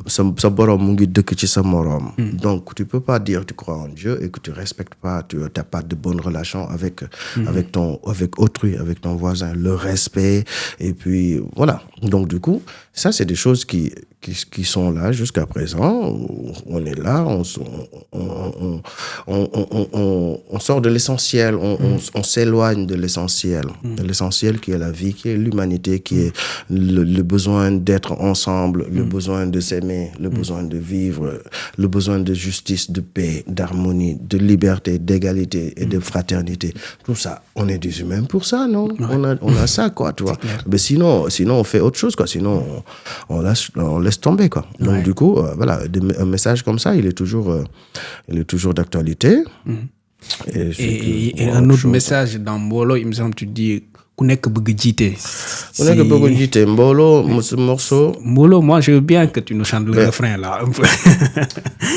sa borom mu ngi dëkk ci sa morom. Donc tu peux pas dire tu crois en Dieu et que tu respectes pas, tu n'as pas de bonne relation avec autrui, avec ton voisin, le respect, et puis voilà. Donc du coup, ça c'est des choses qui sont là jusqu'à présent. On est là, on sort de l'essentiel, on s'éloigne de l'essentiel, qui est la vie, qui est l'humanité, qui est le besoin d'être ensemble, le besoin de s'aimer, le besoin de vivre, le besoin de justice, de paix, d'harmonie, de liberté, d'égalité et de fraternité. Tout ça, on est des humains pour ça, non? Ouais. On a ça, quoi, tu vois. Mais sinon on fait autre chose, quoi. Sinon, on laisse tomber, quoi. Donc du coup, voilà, un message comme ça, il est toujours d'actualité. Et un autre message dans Mbolo, il me semble, tu dis ku nekk bëgg jiite. Ku nekk bëgg jiite. Mbolo, ce morceau. Mbolo, moi je veux bien que tu nous chantes le refrain là un peu.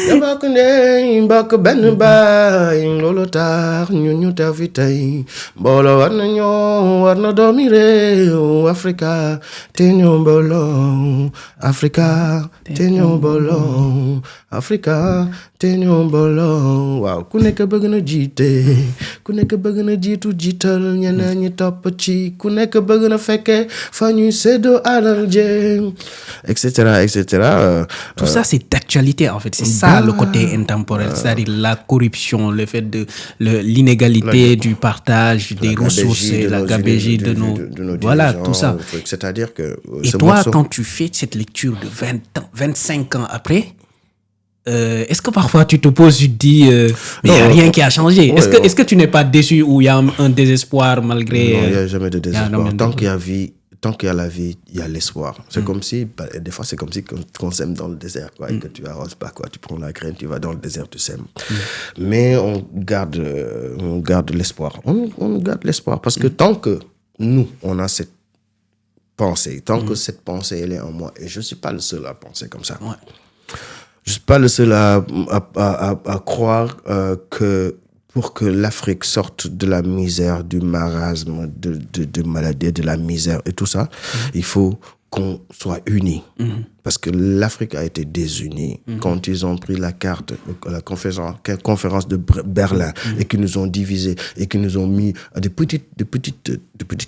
Yabak ne mbak ben baay lolo tax ñu tafi tey Mbolo war na doomi réew Afrika te ñu Mbolo Afrika te ñu Mbolo Afrika te ñu Mbolo. Waaw, ku nekk bëgg na jiite, ku nekk bëgg na jiitu jiital ñeneen ñi topp ci, ku nekk bëgg na fekke fa ñuy séddoo alal jëm, etc. Tout ça c'est d'actualité en fait, c'est ça le côté intemporel, c'est-à-dire la corruption, le fait de l'inégalité du partage des ressources et la gabegie de nos voilà, tout ça. C'est-à-dire que et toi, quand tu fais cette lecture de 20 ans, 25 ans après, est-ce que parfois tu te poses, tu te dis mais il n'y a rien qui a changé? Est-ce que tu n'es pas déçu ou il y a un désespoir malgré... Non, il n'y a jamais de désespoir. Tant qu'il y a vie, tant qu'il y a la vie, il y a l'espoir. C'est comme si, des fois, c'est comme si qu'on sème dans le désert, quoi, et que tu arroses pas, quoi. Tu prends la graine, tu vas dans le désert, tu sèmes. Mais on garde l'espoir. On garde l'espoir parce que tant que nous, on a cette pensée, tant que cette pensée, elle est en moi, et je suis pas le seul à penser comme ça. Ouais. Je suis pas le seul à croire que pour que l'Afrique sorte de la misère, du marasme, de maladie, de la misère et tout ça, il faut qu'on soit unis. Parce que l'Afrique a été désunie quand ils ont pris la carte, la conférence de Berlin, et qu'ils nous ont divisés, et qu'ils nous ont mis à des petits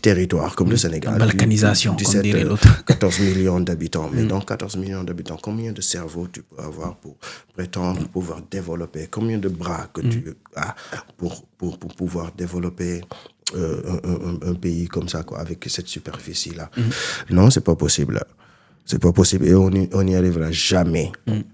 territoires, comme le Sénégal. Balkanisation, 17, comme dirait l'autre. 14 millions d'habitants. Mais dans 14 millions d'habitants, combien de cerveaux tu peux avoir pour prétendre pouvoir développer? Combien de bras que tu as pour pouvoir développer un pays comme ça, quoi, avec cette superficie-là. Non, c'est pas possible. C'est pas possible et on n'y arrivera jamais.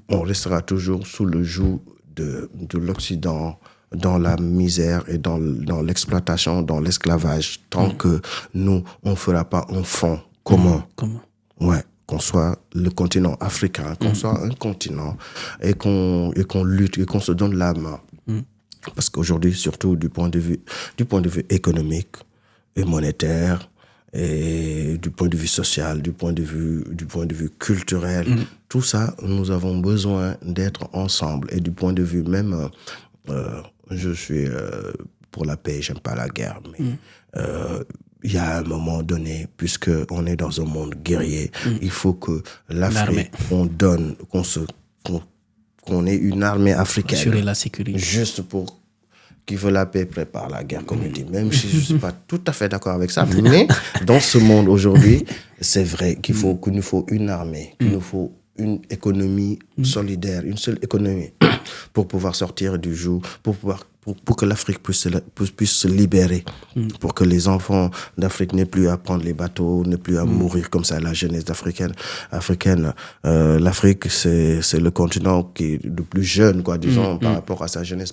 On restera toujours sous le joug de l'Occident, dans la misère et dans l'exploitation, dans l'esclavage, tant que nous, on fera pas un front commun. Ouais, qu'on soit le continent africain, qu'on soit un continent et qu'on lutte et qu'on se donne la main. Parce qu'aujourd'hui, surtout du point de vue économique et monétaire, et du point de vue social, du point de vue culturel, tout ça, nous avons besoin d'être ensemble. Et du point de vue même, je suis pour la paix, j'aime pas la guerre, mais il y a un moment donné, puisque on est dans un monde guerrier, il faut que l'Afrique, qu'on ait une armée africaine. Assurer la sécurité. Juste pour qui veut la paix prépare la guerre, comme il dit. Même si je ne suis pas tout à fait d'accord avec ça, mais dans ce monde aujourd'hui, c'est vrai qu'il nous faut une armée, qu'il nous faut une économie solidaire, une seule économie pour pouvoir sortir du joug, pour que l'Afrique puisse se libérer, pour que les enfants d'Afrique n'aient plus à prendre les bateaux, n'aient plus à mourir comme ça, la jeunesse africaine. L'Afrique, c'est le continent qui est le plus jeune, quoi, disons, par rapport à sa jeunesse,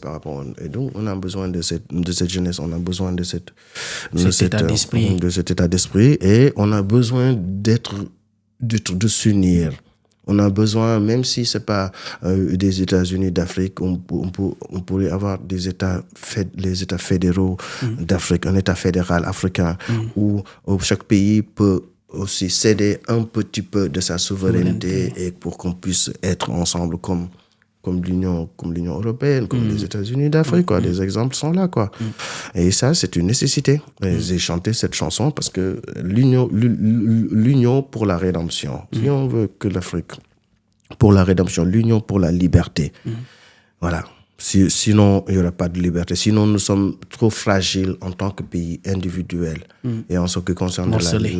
et donc on a besoin de cette jeunesse, on a besoin de cet état d'esprit, et on a besoin de s'unir. On a besoin, même si c'est pas des États-Unis d'Afrique, on pourrait avoir les États fédéraux d'Afrique, un État fédéral africain où chaque pays peut aussi céder un petit peu de sa souveraineté et pour qu'on puisse être ensemble comme l'Union européenne, comme les États-Unis d'Afrique, quoi. Les exemples sont là, quoi. Et ça, c'est une nécessité. Et j'ai chanté cette chanson parce que l'union pour la rédemption. Si on veut que l'Afrique pour la rédemption, l'union pour la liberté. Voilà. Sinon, il n'y aura pas de liberté. Sinon, nous sommes trop fragiles en tant que pays individuel. Et en ce qui concerne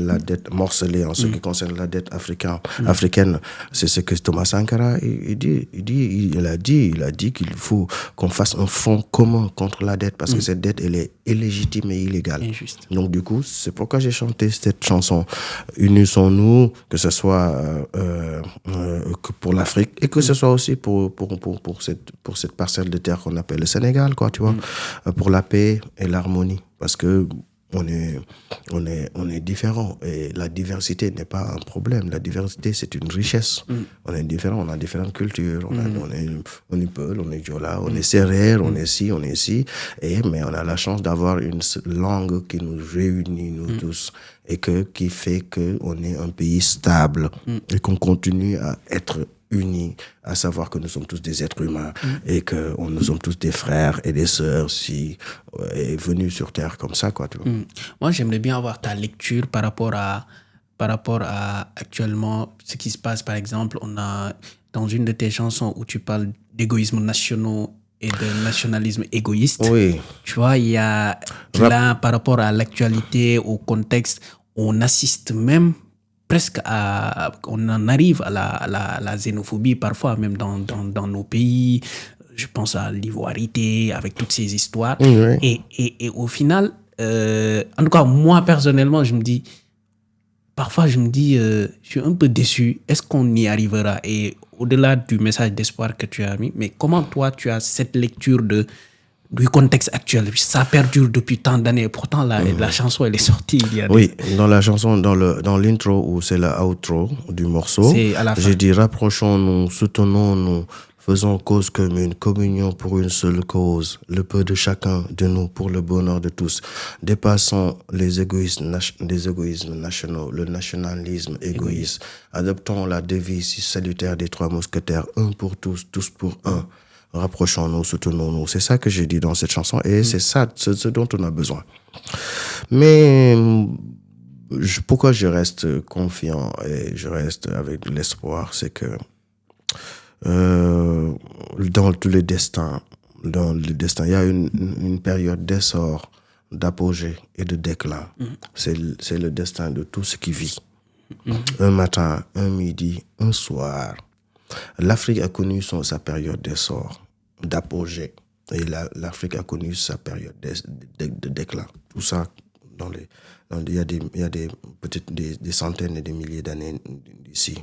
la dette morcelée, en ce qui concerne la dette africaine, c'est ce que Thomas Sankara il a dit qu'il faut qu'on fasse un front commun contre la dette parce que cette dette, elle est illégitime et illégale. Injuste. Donc, du coup, c'est pourquoi j'ai chanté cette chanson. Unissons-nous, que ce soit que pour l'Afrique et que ce soit aussi pour cette parcelle de terre qu'on appelle le Sénégal, quoi, tu vois, pour la paix et l'harmonie, parce que on est différents et la diversité n'est pas un problème. La diversité, c'est une richesse. On est différents, on a différentes cultures, on est Peul, on est Diola, on est Sérère, on est ci, mais on a la chance d'avoir une langue qui nous réunit, nous tous, et qui fait qu'on est un pays stable et qu'on continue à être unis, à savoir que nous sommes tous des êtres humains et que nous sommes tous des frères et des sœurs et venus sur terre comme ça, quoi, tu vois. Moi, j'aimerais bien avoir ta lecture par rapport à actuellement ce qui se passe. Par exemple, on a dans une de tes chansons où tu parles d'égoïsme national et de nationalisme égoïste. Oui. Tu vois, il y a là, par rapport à l'actualité, au contexte, on assiste même presque on en arrive à la xénophobie parfois, même dans nos pays. Je pense à l'ivoirité, avec toutes ces histoires. Oui. Et au final, en tout cas, moi, personnellement, parfois, je suis un peu déçu. Est-ce qu'on y arrivera? Et au-delà du message d'espoir que tu as mis, mais comment toi, tu as cette lecture du contexte actuel? Ça perdure depuis tant d'années. Pourtant, la chanson, elle est sortie il y a Oui, dans la chanson, dans l'intro, ou c'est la outro du morceau, j'ai dit « Rapprochons-nous, soutenons-nous, faisons cause commune, communion pour une seule cause, le peu de chacun de nous pour le bonheur de tous. Dépassons les égoïsmes nationaux, le nationalisme égoïste. Adoptons la devise salutaire des trois mousquetaires, un pour tous, tous pour un. Rapprochons-nous, soutenons-nous. » C'est ça que j'ai dit dans cette chanson et c'est ça, ce dont on a besoin. Mais pourquoi je reste confiant et je reste avec de l'espoir, c'est que dans tous les destins, il y a une période d'essor, d'apogée et de déclin. C'est le destin de tout ce qui vit. Un matin, un midi, un soir. L'Afrique a connu sa période d'essor, d'apogée Et l'Afrique a connu sa période de déclin. Tout ça, il y a peut-être des centaines et des milliers d'années d'ici.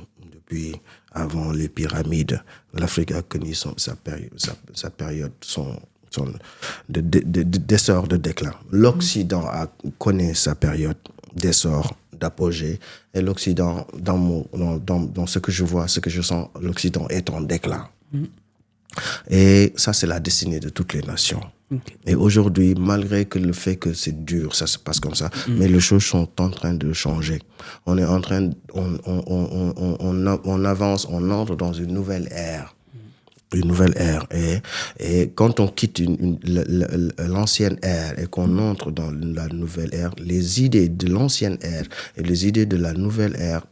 Depuis avant les pyramides, l'Afrique a connu sa période, son d'essor, de déclin. L'Occident connaît sa période d'essor, d'apogée, et l'Occident, dans ce que je vois, ce que je sens, l'Occident est en déclin. Et ça, c'est la destinée de toutes les nations. Okay. Et aujourd'hui, malgré que le fait que c'est dur, ça se passe comme ça, mais les choses sont en train de changer. On est en train, on avance, on entre dans une nouvelle ère. Une nouvelle ère. Et quand on quitte l'ancienne ère et qu'on entre dans la nouvelle ère, les idées de l'ancienne ère et les idées de la nouvelle ère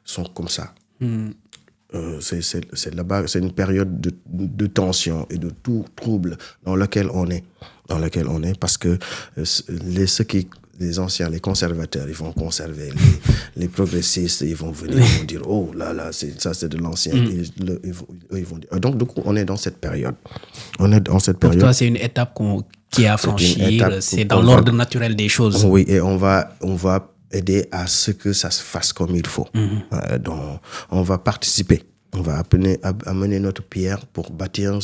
sont comme ça. C'est là-bas, c'est une période de tension et de tout trouble dans laquelle on est. Parce que les anciens, les conservateurs, ils vont conserver. Les progressistes, ils vont venir, ils vont dire, oh là, ça c'est de l'ancien. Ils vont dire. Donc, du coup, on est dans cette période. Pour toi, c'est une étape qui est à franchir. C'est dans l'ordre naturel des choses. Oui, et on va aider à ce que ça se fasse comme il faut. Donc, on va participer. On va amener notre pierre pour bâtir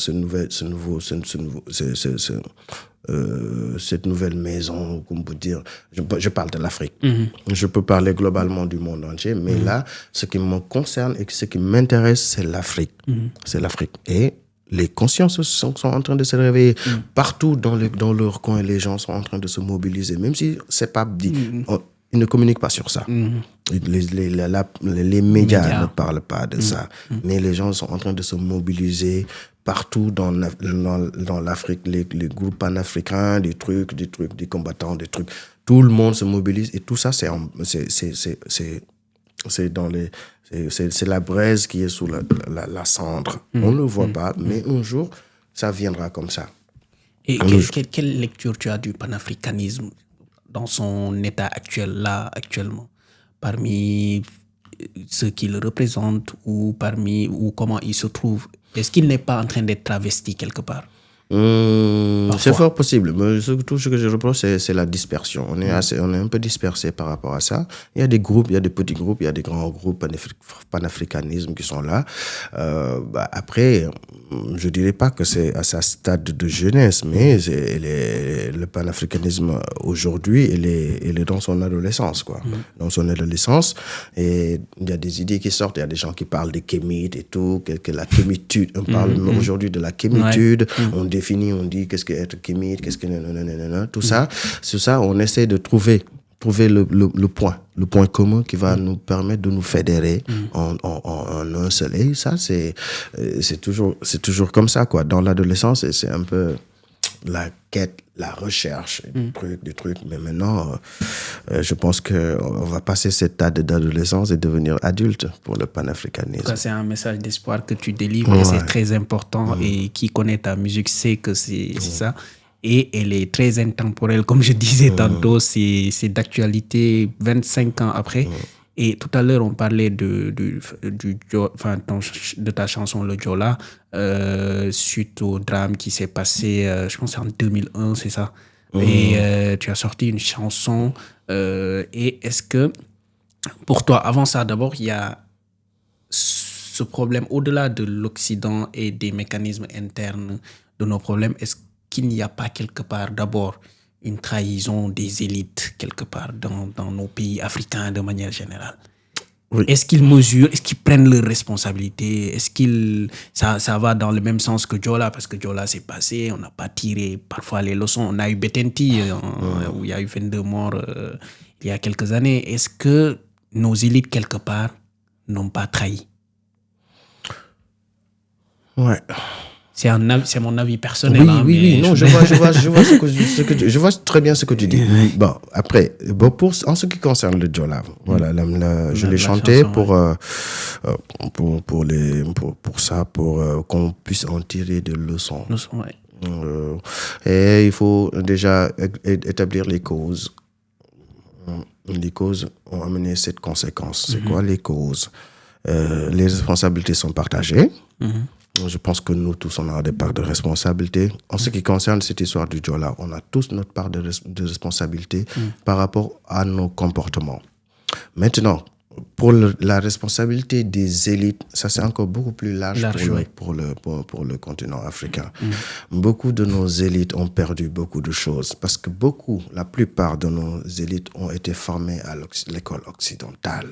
cette nouvelle maison, comme vous dire. Je parle de l'Afrique. Je peux parler globalement du monde entier, mais là, ce qui me concerne et ce qui m'intéresse, c'est l'Afrique. C'est l'Afrique. Et les consciences sont en train de se réveiller. Partout dans leur coin, les gens sont en train de se mobiliser, même si c'est pas dit. Ils ne communiquent pas sur ça. Les médias ne parlent pas de ça. Mais les gens sont en train de se mobiliser partout dans l'Afrique, les groupes panafricains, des combattants, des trucs. Tout le monde se mobilise et tout ça, c'est la braise qui est sous la cendre. On ne le voit pas, mais un jour, ça viendra comme ça. Et quelle lecture tu as du panafricanisme dans son état actuellement, parmi ceux qui le représentent ou comment il se trouve? Est-ce qu'il n'est pas en train d'être travesti quelque part? C'est fort possible, mais tout ce que je reproche, c'est la dispersion. On est un peu dispersé par rapport à ça. Il y a des groupes, il y a des petits groupes, il y a des grands groupes panafricanisme qui sont là. Après, je dirais pas que c'est à sa stade de jeunesse, mais le panafricanisme aujourd'hui, il est dans son adolescence, quoi. Dans son adolescence, et il y a des idées qui sortent. Il y a des gens qui parlent des kémites et tout, que la kémitude. On parle aujourd'hui de la kémitude. On définit, on dit qu'est-ce que être kémite, qu'est-ce que tout ça. C'est ça, on essaie de trouver le point commun qui va nous permettre de nous fédérer en un seul. Et ça, c'est toujours comme ça, quoi. Dans l'adolescence, c'est un peu la quête, la recherche, des trucs. Mais maintenant, je pense qu'on va passer cette stade d'adolescence et devenir adulte pour le panafricanisme. En tout cas, c'est un message d'espoir que tu délivres et c'est très important. Et qui connaît ta musique sait que c'est ça. Et elle est très intemporelle, comme je disais tantôt, c'est d'actualité 25 ans après. Et tout à l'heure, on parlait de ta chanson Le Diola, suite au drame qui s'est passé, je pense en 2001, c'est ça. Et tu as sorti une chanson. Et est-ce que, pour toi, avant ça, d'abord, il y a ce problème, au-delà de l'Occident et des mécanismes internes de nos problèmes, est-ce qu'il n'y a pas quelque part, d'abord, une trahison des élites quelque part dans nos pays africains de manière générale? Oui. Est-ce qu'ils mesurent, est-ce qu'ils prennent leurs responsabilités? Est-ce ça va dans le même sens que Diola? Parce que Diola s'est passé, on n'a pas tiré parfois les leçons. On a eu Betenti, où il y a eu 22 morts il y a quelques années. Est-ce que nos élites quelque part n'ont pas trahi? Ouais. C'est mon avis personnel. Oui. Non, je vois très bien ce que tu dis. Bon, après, en ce qui concerne le Diola, voilà, je l'ai chanté pour qu'on puisse en tirer des leçons. Et il faut déjà établir les causes. Les causes ont amené cette conséquence. C'est quoi les causes? Les responsabilités sont partagées. Je pense que nous tous, on a des parts de responsabilité. En ce qui concerne cette histoire du Joola, on a tous notre part de responsabilité par rapport à nos comportements. Maintenant, pour la responsabilité des élites, ça c'est encore beaucoup plus large pour le continent africain. Beaucoup de nos élites ont perdu beaucoup de choses parce que la plupart de nos élites ont été formées à l'école occidentale.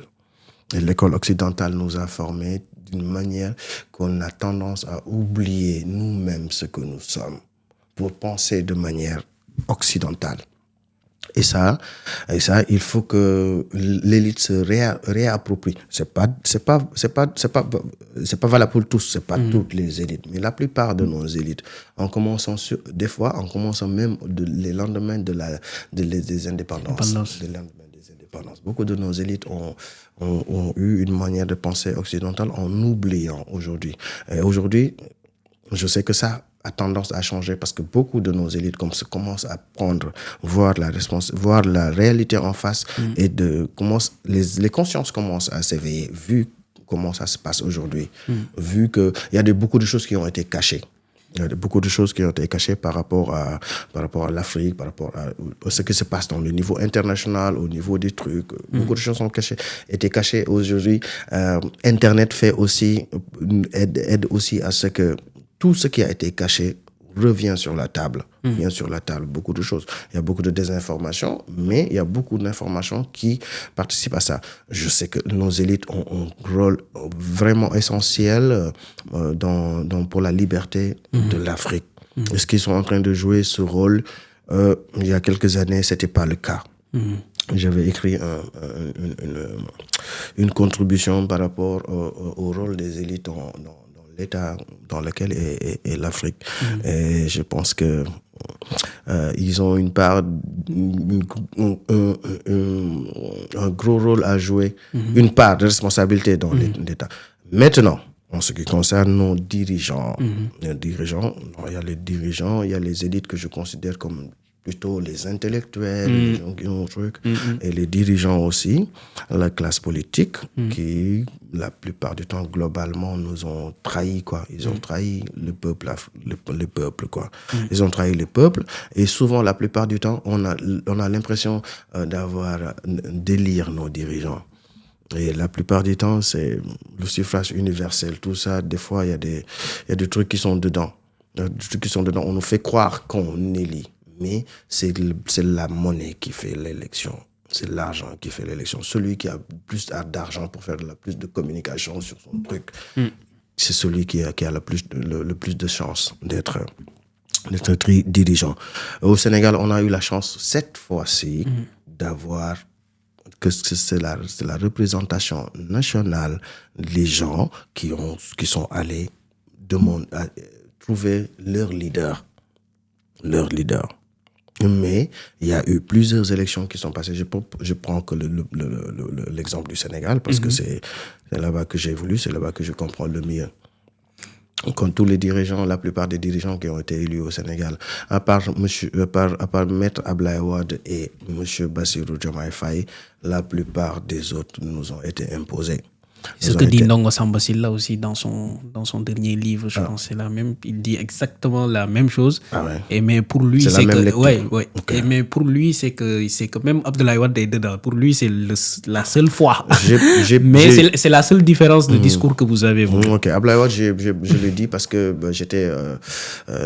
Et l'école occidentale nous a formés d'une manière qu'on a tendance à oublier nous-mêmes ce que nous sommes pour penser de manière occidentale. Et ça, il faut que l'élite se réapproprie. C'est pas valable pour tous, c'est pas toutes les élites, mais la plupart de nos élites, en commençant même les lendemains des indépendances. Beaucoup de nos élites ont eu une manière de penser occidentale en oubliant aujourd'hui. Et aujourd'hui, je sais que ça a tendance à changer parce que beaucoup de nos élites commencent à voir la réalité en face et les consciences commencent à s'éveiller vu comment ça se passe aujourd'hui, vu qu'il y a beaucoup de choses qui ont été cachées. Il y a beaucoup de choses qui ont été cachées par rapport à l'Afrique, par rapport à ce qui se passe dans le niveau international, au niveau des trucs. Beaucoup de choses étaient cachées aujourd'hui. Internet aide aussi à ce que tout ce qui a été caché revient sur la table. Vient sur la table, beaucoup de choses. Il y a beaucoup de désinformation, mais il y a beaucoup d'informations qui participent à ça. Je sais que nos élites ont un rôle vraiment essentiel pour la liberté de l'Afrique. Est-ce qu'ils sont en train de jouer ce rôle? Il y a quelques années, c'était pas le cas. J'avais écrit une contribution par rapport au rôle des élites dans l'état dans lequel est l'Afrique. Et je pense que ils ont une part, un gros rôle à jouer, une part de responsabilité dans l'État. Maintenant, en ce qui concerne nos dirigeants, il y a les dirigeants, il y a les élites que je considère comme plutôt les intellectuels, les gens qui ont un truc, et les dirigeants aussi, la classe politique, qui, la plupart du temps, globalement, nous ont trahis, quoi. Ils ont trahi le peuple, quoi. Ils ont trahi le peuple, et souvent, la plupart du temps, on a l'impression d'élire nos dirigeants. Et la plupart du temps, c'est le suffrage universel, tout ça. Des fois, il y a des trucs qui sont dedans. On nous fait croire qu'on élit. Mais c'est la monnaie qui fait l'élection. C'est l'argent qui fait l'élection. Celui qui a plus d'argent pour faire plus de communication sur son truc, c'est celui qui a le plus de chances d'être dirigeant. Au Sénégal, on a eu la chance, cette fois-ci, d'avoir que c'est la représentation nationale des gens qui sont allés trouver leur leader. Mais il y a eu plusieurs élections qui sont passées. Je prends que l'exemple du Sénégal parce que c'est là-bas que j'ai évolué, c'est là-bas que je comprends le mieux. Comme tous les dirigeants, la plupart des dirigeants qui ont été élus au Sénégal, à part Maître Abdoulaye Wade et M. Bassirou Diomaye Faye, la plupart des autres nous ont été imposés. Ce que dit Ndongo Samba Sylla aussi dans son dernier livre, je pense, c'est la même. Il dit exactement la même chose. Mais pour lui, c'est que Okay. Mais pour lui, c'est que même Abdoulaye Wade est dedans. Pour lui, c'est la seule fois. Mais c'est la seule différence de discours que vous avez. Ok, Abdoulaye Wade, je le dis parce que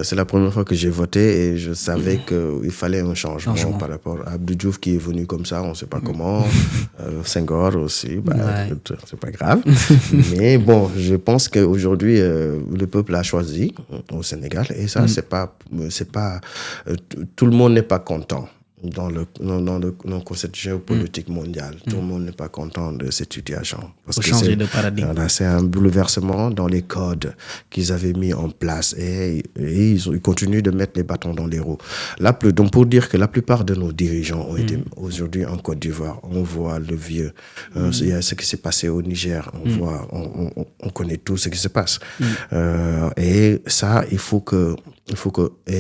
c'est la première fois que j'ai voté et je savais qu'il fallait un changement par rapport à Abdou Diouf qui est venu comme ça, on ne sait pas comment. Senghor aussi, c'est pas grave. Mais bon, je pense qu'aujourd'hui, le peuple a choisi au Sénégal et ça, c'est pas tout le monde n'est pas content dans cette géopolitique mondiale. Tout le monde n'est pas content de cette situation. Parce que changer de paradigme. C'est un bouleversement dans les codes qu'ils avaient mis en place et ils continuent de mettre les bâtons dans les roues. Donc pour dire que la plupart de nos dirigeants ont été aujourd'hui en Côte d'Ivoire. On voit le vieux. Il y a ce qui s'est passé au Niger. On connaît tout ce qui se passe. Et ça, et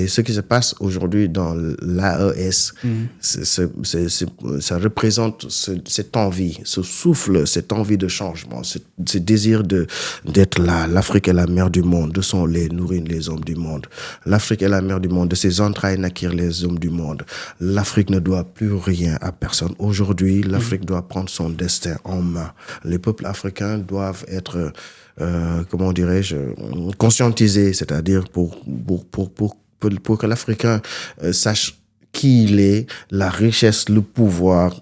ce qui se passe aujourd'hui dans l'AES, Ça représente cette envie, ce souffle, cette envie de changement, ce désir d'être là. L'Afrique est la mère du monde, de son lait nourrir les hommes du monde. L'Afrique est la mère du monde, de ses entrailles naquirent les hommes du monde. L'Afrique ne doit plus rien à personne. Aujourd'hui, l'Afrique doit prendre son destin en main. Les peuples africains doivent être, comment dirais-je, conscientisés, c'est-à-dire pour que l'Africain sache qui il est, la richesse, le pouvoir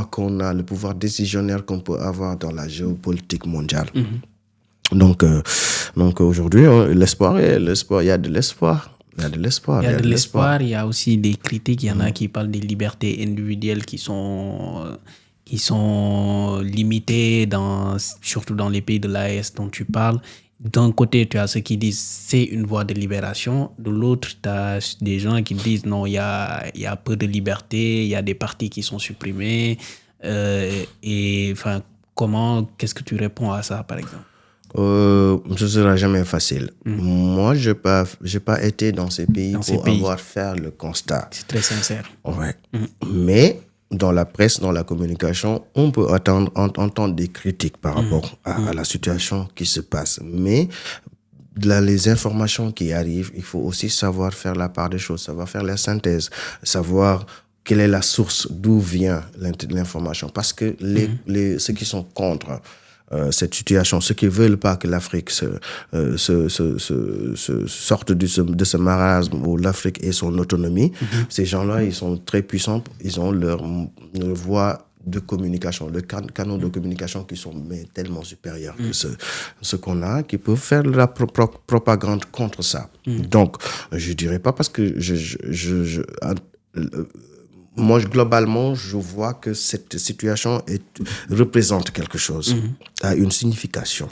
qu'on a, le pouvoir décisionnaire qu'on peut avoir dans la géopolitique mondiale. Donc aujourd'hui, l'espoir, il y a de l'espoir. Il y a de l'espoir. Il y a de l'espoir, il y a aussi des critiques. Il y en a qui parlent des libertés individuelles qui sont limitées, surtout dans les pays de l'AES dont tu parles. D'un côté, tu as ceux qui disent c'est une voie de libération. De l'autre, tu as des gens qui disent non, il y a peu de liberté, il y a des partis qui sont supprimés. Et enfin, qu'est-ce que tu réponds à ça, par exemple? Ce ne sera jamais facile. Moi, je n'ai pas été dans ces pays avoir fait le constat. C'est très sincère. Ouais. Mais dans la presse, dans la communication, on peut entendre des critiques par rapport à la situation qui se passe. Mais là, les informations qui arrivent, il faut aussi savoir faire la part des choses, savoir faire la synthèse, savoir quelle est la source, d'où vient l'information. Parce que ceux qui sont contre cette situation, ceux qui veulent pas que l'Afrique sorte de ce marasme où l'Afrique ait son autonomie, ces gens-là, ils sont très puissants, ils ont leur voie de communication, le canaux de communication qui sont tellement supérieurs que ce qu'on a, qui peuvent faire de la propagande contre ça. Donc, je dirais pas parce que moi, globalement, je vois que cette situation représente quelque chose, a une signification.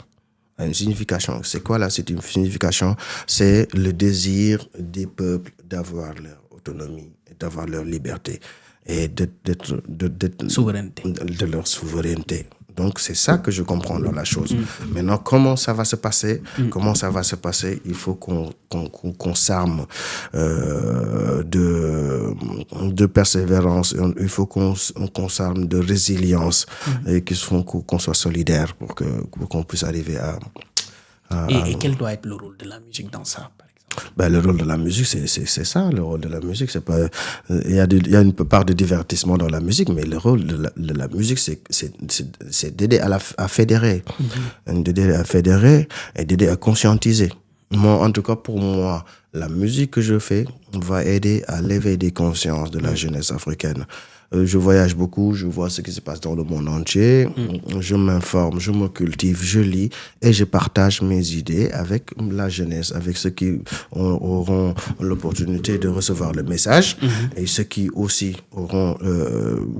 C'est quoi la signification? C'est le désir des peuples d'avoir leur autonomie, d'avoir leur liberté et d'être souveraineté. De leur souveraineté. Donc, c'est ça que je comprends dans la chose. Maintenant, comment ça va se passer? Il faut qu'on s'arme de persévérance. Il faut qu'on s'arme de résilience et qu'on soit solidaire pour qu'on puisse arriver à... Et quel doit être le rôle de la musique dans ça, par exemple? Le rôle de la musique, c'est ça. Le rôle de la musique, c'est pas. Il y a une part de divertissement dans la musique, mais le rôle de la musique, c'est d'aider à fédérer, d'aider à fédérer et d'aider à conscientiser. Moi, en tout cas, pour moi, la musique que je fais va aider à l'éveil des consciences de la jeunesse africaine. Je voyage beaucoup, je vois ce qui se passe dans le monde entier, je m'informe, je me cultive, je lis et je partage mes idées avec la jeunesse, avec ceux qui auront l'opportunité de recevoir le message et ceux qui aussi auront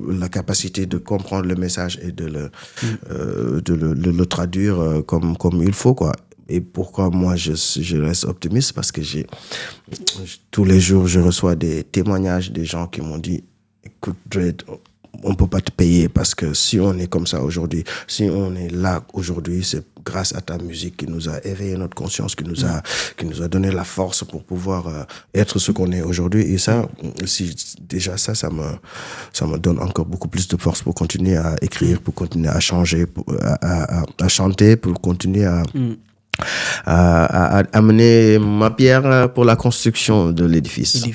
la capacité de comprendre le message et de le traduire comme il faut, quoi. Et pourquoi moi je reste optimiste? Parce que tous les jours je reçois des témoignages des gens qui m'ont dit: écoute, Dred, on peut pas te payer parce que si on est comme ça aujourd'hui, si on est là aujourd'hui, c'est grâce à ta musique qui nous a éveillé notre conscience, qui nous a donné la force pour pouvoir être ce qu'on est aujourd'hui. Et ça, ça me donne encore beaucoup plus de force pour continuer à écrire, pour continuer à changer, à chanter, pour continuer à amener ma pierre pour la construction de l'édifice.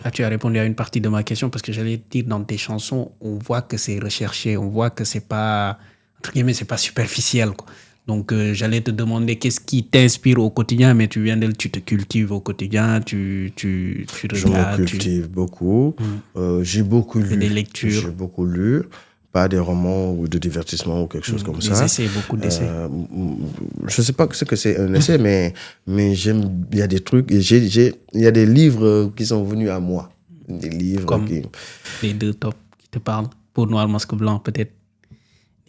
Là, tu as répondu à une partie de ma question parce que j'allais dire, dans tes chansons, on voit que c'est recherché, on voit que c'est pas, entre guillemets, c'est pas superficiel, quoi. Donc, j'allais te demander qu'est-ce qui t'inspire au quotidien, mais tu te cultives au quotidien, tu regardes. Je me cultive beaucoup. J'ai beaucoup lu. Des lectures. J'ai beaucoup lu. Pas des romans ou de divertissement ou quelque chose comme ça. Des essais, beaucoup d'essais. Je sais pas ce que c'est un essai, mais j'aime, il y a des trucs, il y a des livres qui sont venus à moi. Des livres comme les deux tops qui te parlent. Peau noire, masque blanc, peut-être.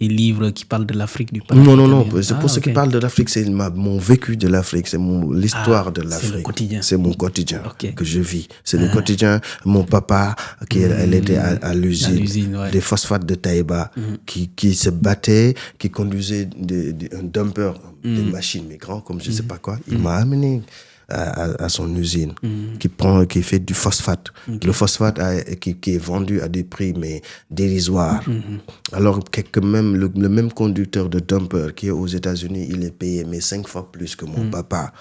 Des livres qui parlent de l'Afrique, du Panama. Non. Pour ceux qui parlent de l'Afrique, c'est mon vécu de l'Afrique, c'est l'histoire de l'Afrique. C'est le quotidien. C'est mon quotidien que je vis. C'est le quotidien. Mon papa, elle était à l'usine des phosphates de Taïba, qui se battait, qui conduisait un dumper, des machines, mais grands comme je sais pas quoi. Il m'a amené à son usine, qui fait du phosphate. Le phosphate qui est vendu à des prix mais dérisoires. Alors que même le même conducteur de dumper qui est aux États-Unis, il est payé mais 5 fois plus que mon papa.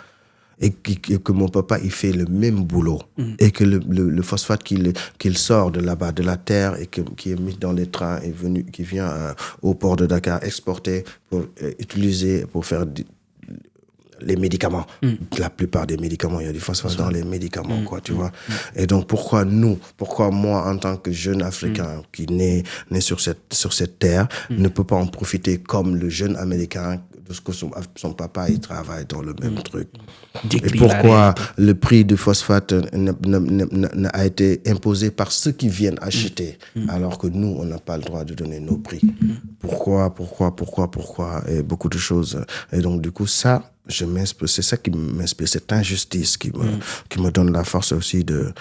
Et que mon papa, il fait le même boulot. Et que le phosphate qu'il sort de là-bas, de la terre, et qui est mis dans les trains, qui vient au port de Dakar, exporté pour utiliser, pour faire les médicaments. La plupart des médicaments, il y a du phosphate dans les médicaments, quoi, tu vois. Et donc, pourquoi moi, en tant que jeune Africain qui naît sur cette terre, ne peut pas en profiter comme le jeune Américain, parce que son papa, il travaille dans le même truc. Et pourquoi le prix du phosphate a été imposé par ceux qui viennent acheter, alors que nous, on n'a pas le droit de donner nos prix. Pourquoi et beaucoup de choses. Et donc, du coup, ça, c'est ça qui m'inspire, cette injustice qui me donne la force aussi de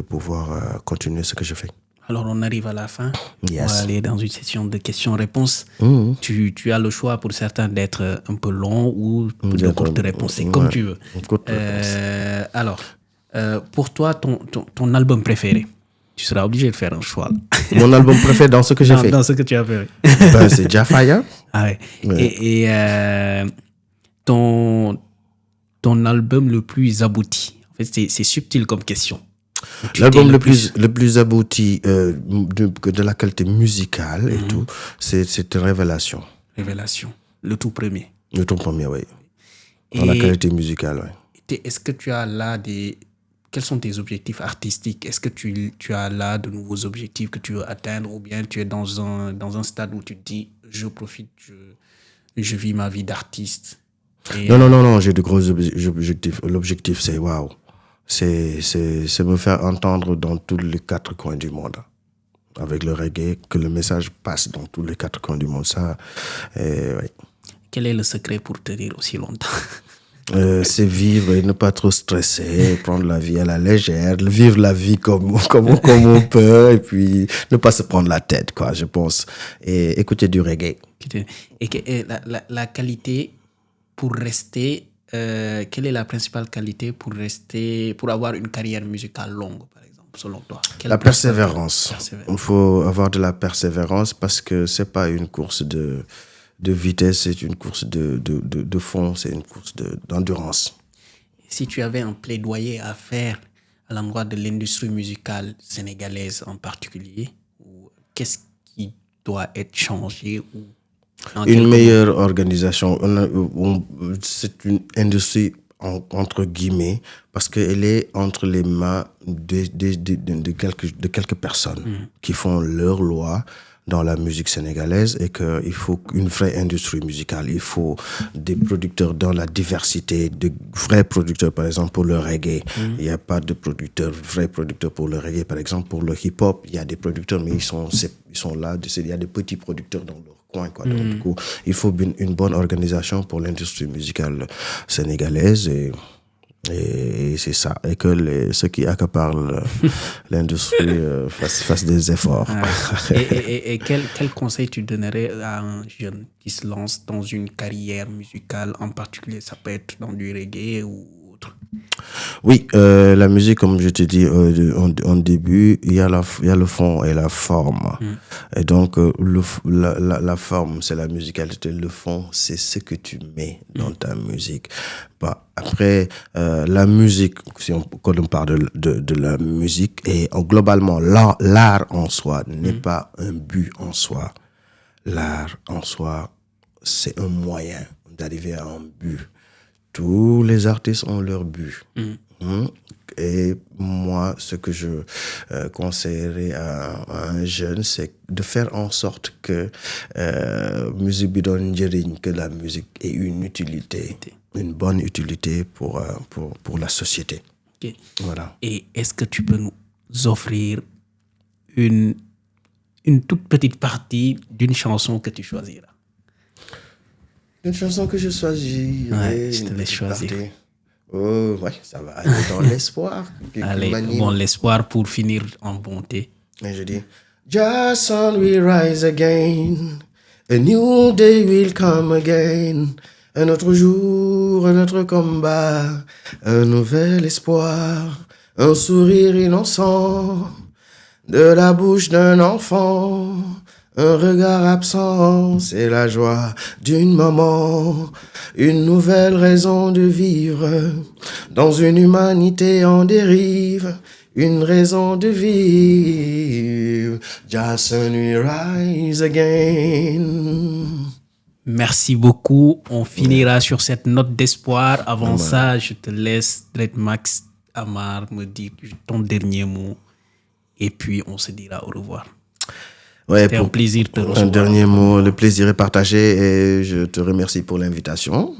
pouvoir continuer ce que je fais. Alors, on arrive à la fin. Yes. On va aller dans une session de questions-réponses. Tu as le choix pour certains d'être un peu long ou de courtes réponses. C'est comme tu veux. Alors, pour toi, ton album préféré, tu seras obligé de faire un choix. Mon album préféré dans ce que j'ai fait? Dans ce que tu as fait. C'est Jafaya. Ah ouais. Et ton album le plus abouti. En fait, c'est subtil comme question. L'album le plus abouti de la qualité musicale et tout, c'était Révélation. Révélation, le tout premier. Le tout premier, oui. Dans la qualité musicale, oui. Est-ce que tu as là quels sont tes objectifs artistiques? Est-ce que tu as là de nouveaux objectifs que tu veux atteindre, ou bien tu es dans un stade où tu te dis, je profite, je vis ma vie d'artiste? Non, j'ai de gros objectifs. L'objectif, c'est waouh. C'est me faire entendre dans tous les 4 coins du monde. Avec le reggae, que le message passe dans tous les 4 coins du monde. Ça, ouais. Quel est le secret pour tenir aussi longtemps? C'est vivre et ne pas trop stresser, prendre la vie à la légère, vivre la vie comme on peut, et puis ne pas se prendre la tête, quoi, je pense. Et écouter du reggae. Et la qualité pour rester... quelle est la principale qualité pour avoir une carrière musicale longue, par exemple, selon toi? La persévérance. Il faut avoir de la persévérance parce que c'est pas une course de vitesse, c'est une course de fond, c'est une course d'endurance. Si tu avais un plaidoyer à faire à l'endroit de l'industrie musicale sénégalaise en particulier, qu'est-ce qui doit être changé ou une meilleure organisation. C'est une industrie entre guillemets parce qu'elle est entre les mains de quelques personnes qui font leurs lois dans la musique sénégalaise, et qu'il faut une vraie industrie musicale. Il faut des producteurs dans la diversité, de vrais producteurs, par exemple, pour le reggae. Il n'y a pas de vrais producteurs pour le reggae. Par exemple, pour le hip-hop, il y a des producteurs, mais ils sont là. Il y a des petits producteurs dans leur coin, quoi. Donc, du coup, il faut une bonne organisation pour l'industrie musicale sénégalaise, et c'est ça. Et que ceux qui accaparent l'industrie fassent des efforts. Et quel conseil tu donnerais à un jeune qui se lance dans une carrière musicale en particulier? Ça peut être dans du reggae ou autre. Oui, la musique, comme je t'ai dit en début, il y a le fond et la forme. Et donc, la forme, c'est la musicalité. Le fond, c'est ce que tu mets dans ta musique. Après, la musique, quand on parle de la musique, et globalement, l'art en soi n'est pas un but en soi. L'art en soi, c'est un moyen d'arriver à un but. Tous les artistes ont leur but. Et moi, ce que je conseillerais à un jeune, c'est de faire en sorte que musique bidon njeriñ, que la musique ait une utilité, une bonne utilité pour la société. Okay. Voilà. Et est-ce que tu peux nous offrir une toute petite partie d'une chanson que tu choisiras? Une chanson que je choisirais. Ouais, je te laisse choisir. Oh, ouais, ça va aller dans l'espoir. Allez, bon, l'espoir pour finir en bonté. Et je dis, Just sun will rise again, a new day will come again, Un autre jour, un autre combat, un nouvel espoir, un sourire innocent de la bouche d'un enfant. Un regard absent, c'est la joie d'une maman. Une nouvelle raison de vivre dans une humanité en dérive. Une raison de vivre. Just a new rise again. Merci beaucoup. On finira sur cette note d'espoir. Avant ça, je te laisse, Dread Max Amar, me dire ton dernier mot. Et puis, on se dira au revoir. Ouais, C'était un plaisir de te recevoir. Un dernier mot, le plaisir est partagé et je te remercie pour l'invitation.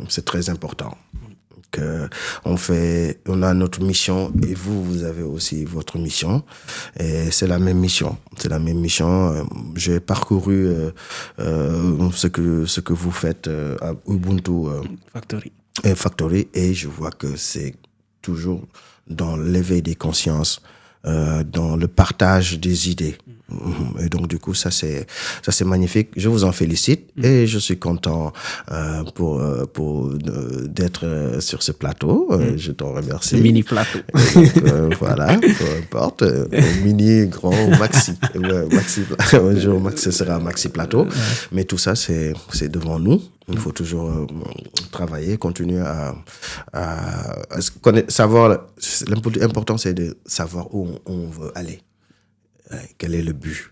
C'est très important. On a notre mission et vous avez aussi votre mission. Et c'est la même mission. J'ai parcouru ce que vous faites à Ubuntu Factory et je vois que c'est toujours dans l'éveil des consciences, dans le partage des idées. Et donc du coup ça c'est magnifique. Je vous en félicite et je suis content d'être sur ce plateau. Je t'en remercie. Ce mini plateau. Donc, voilà, peu importe, mini, grand, maxi. Un jour ce sera maxi plateau. Mais tout ça c'est devant nous. Il faut toujours travailler, continuer à connaître, savoir. L'important c'est de savoir où on veut aller. Quel est le but?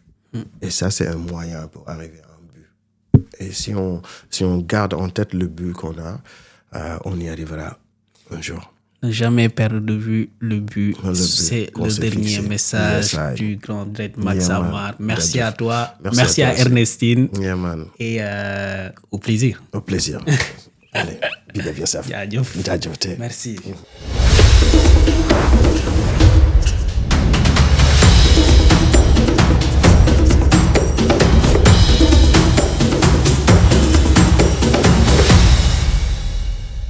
Et ça, c'est un moyen pour arriver à un but. Et si on garde en tête le but qu'on a, on y arrivera un jour. Ne jamais perdre de vue le but. C'est le dernier message du grand Dread Max Amar. Merci à toi. Merci à Ernestine. Yeah, man. Et au plaisir. Au plaisir. Allez, big up yourself. Jaajëf. Merci.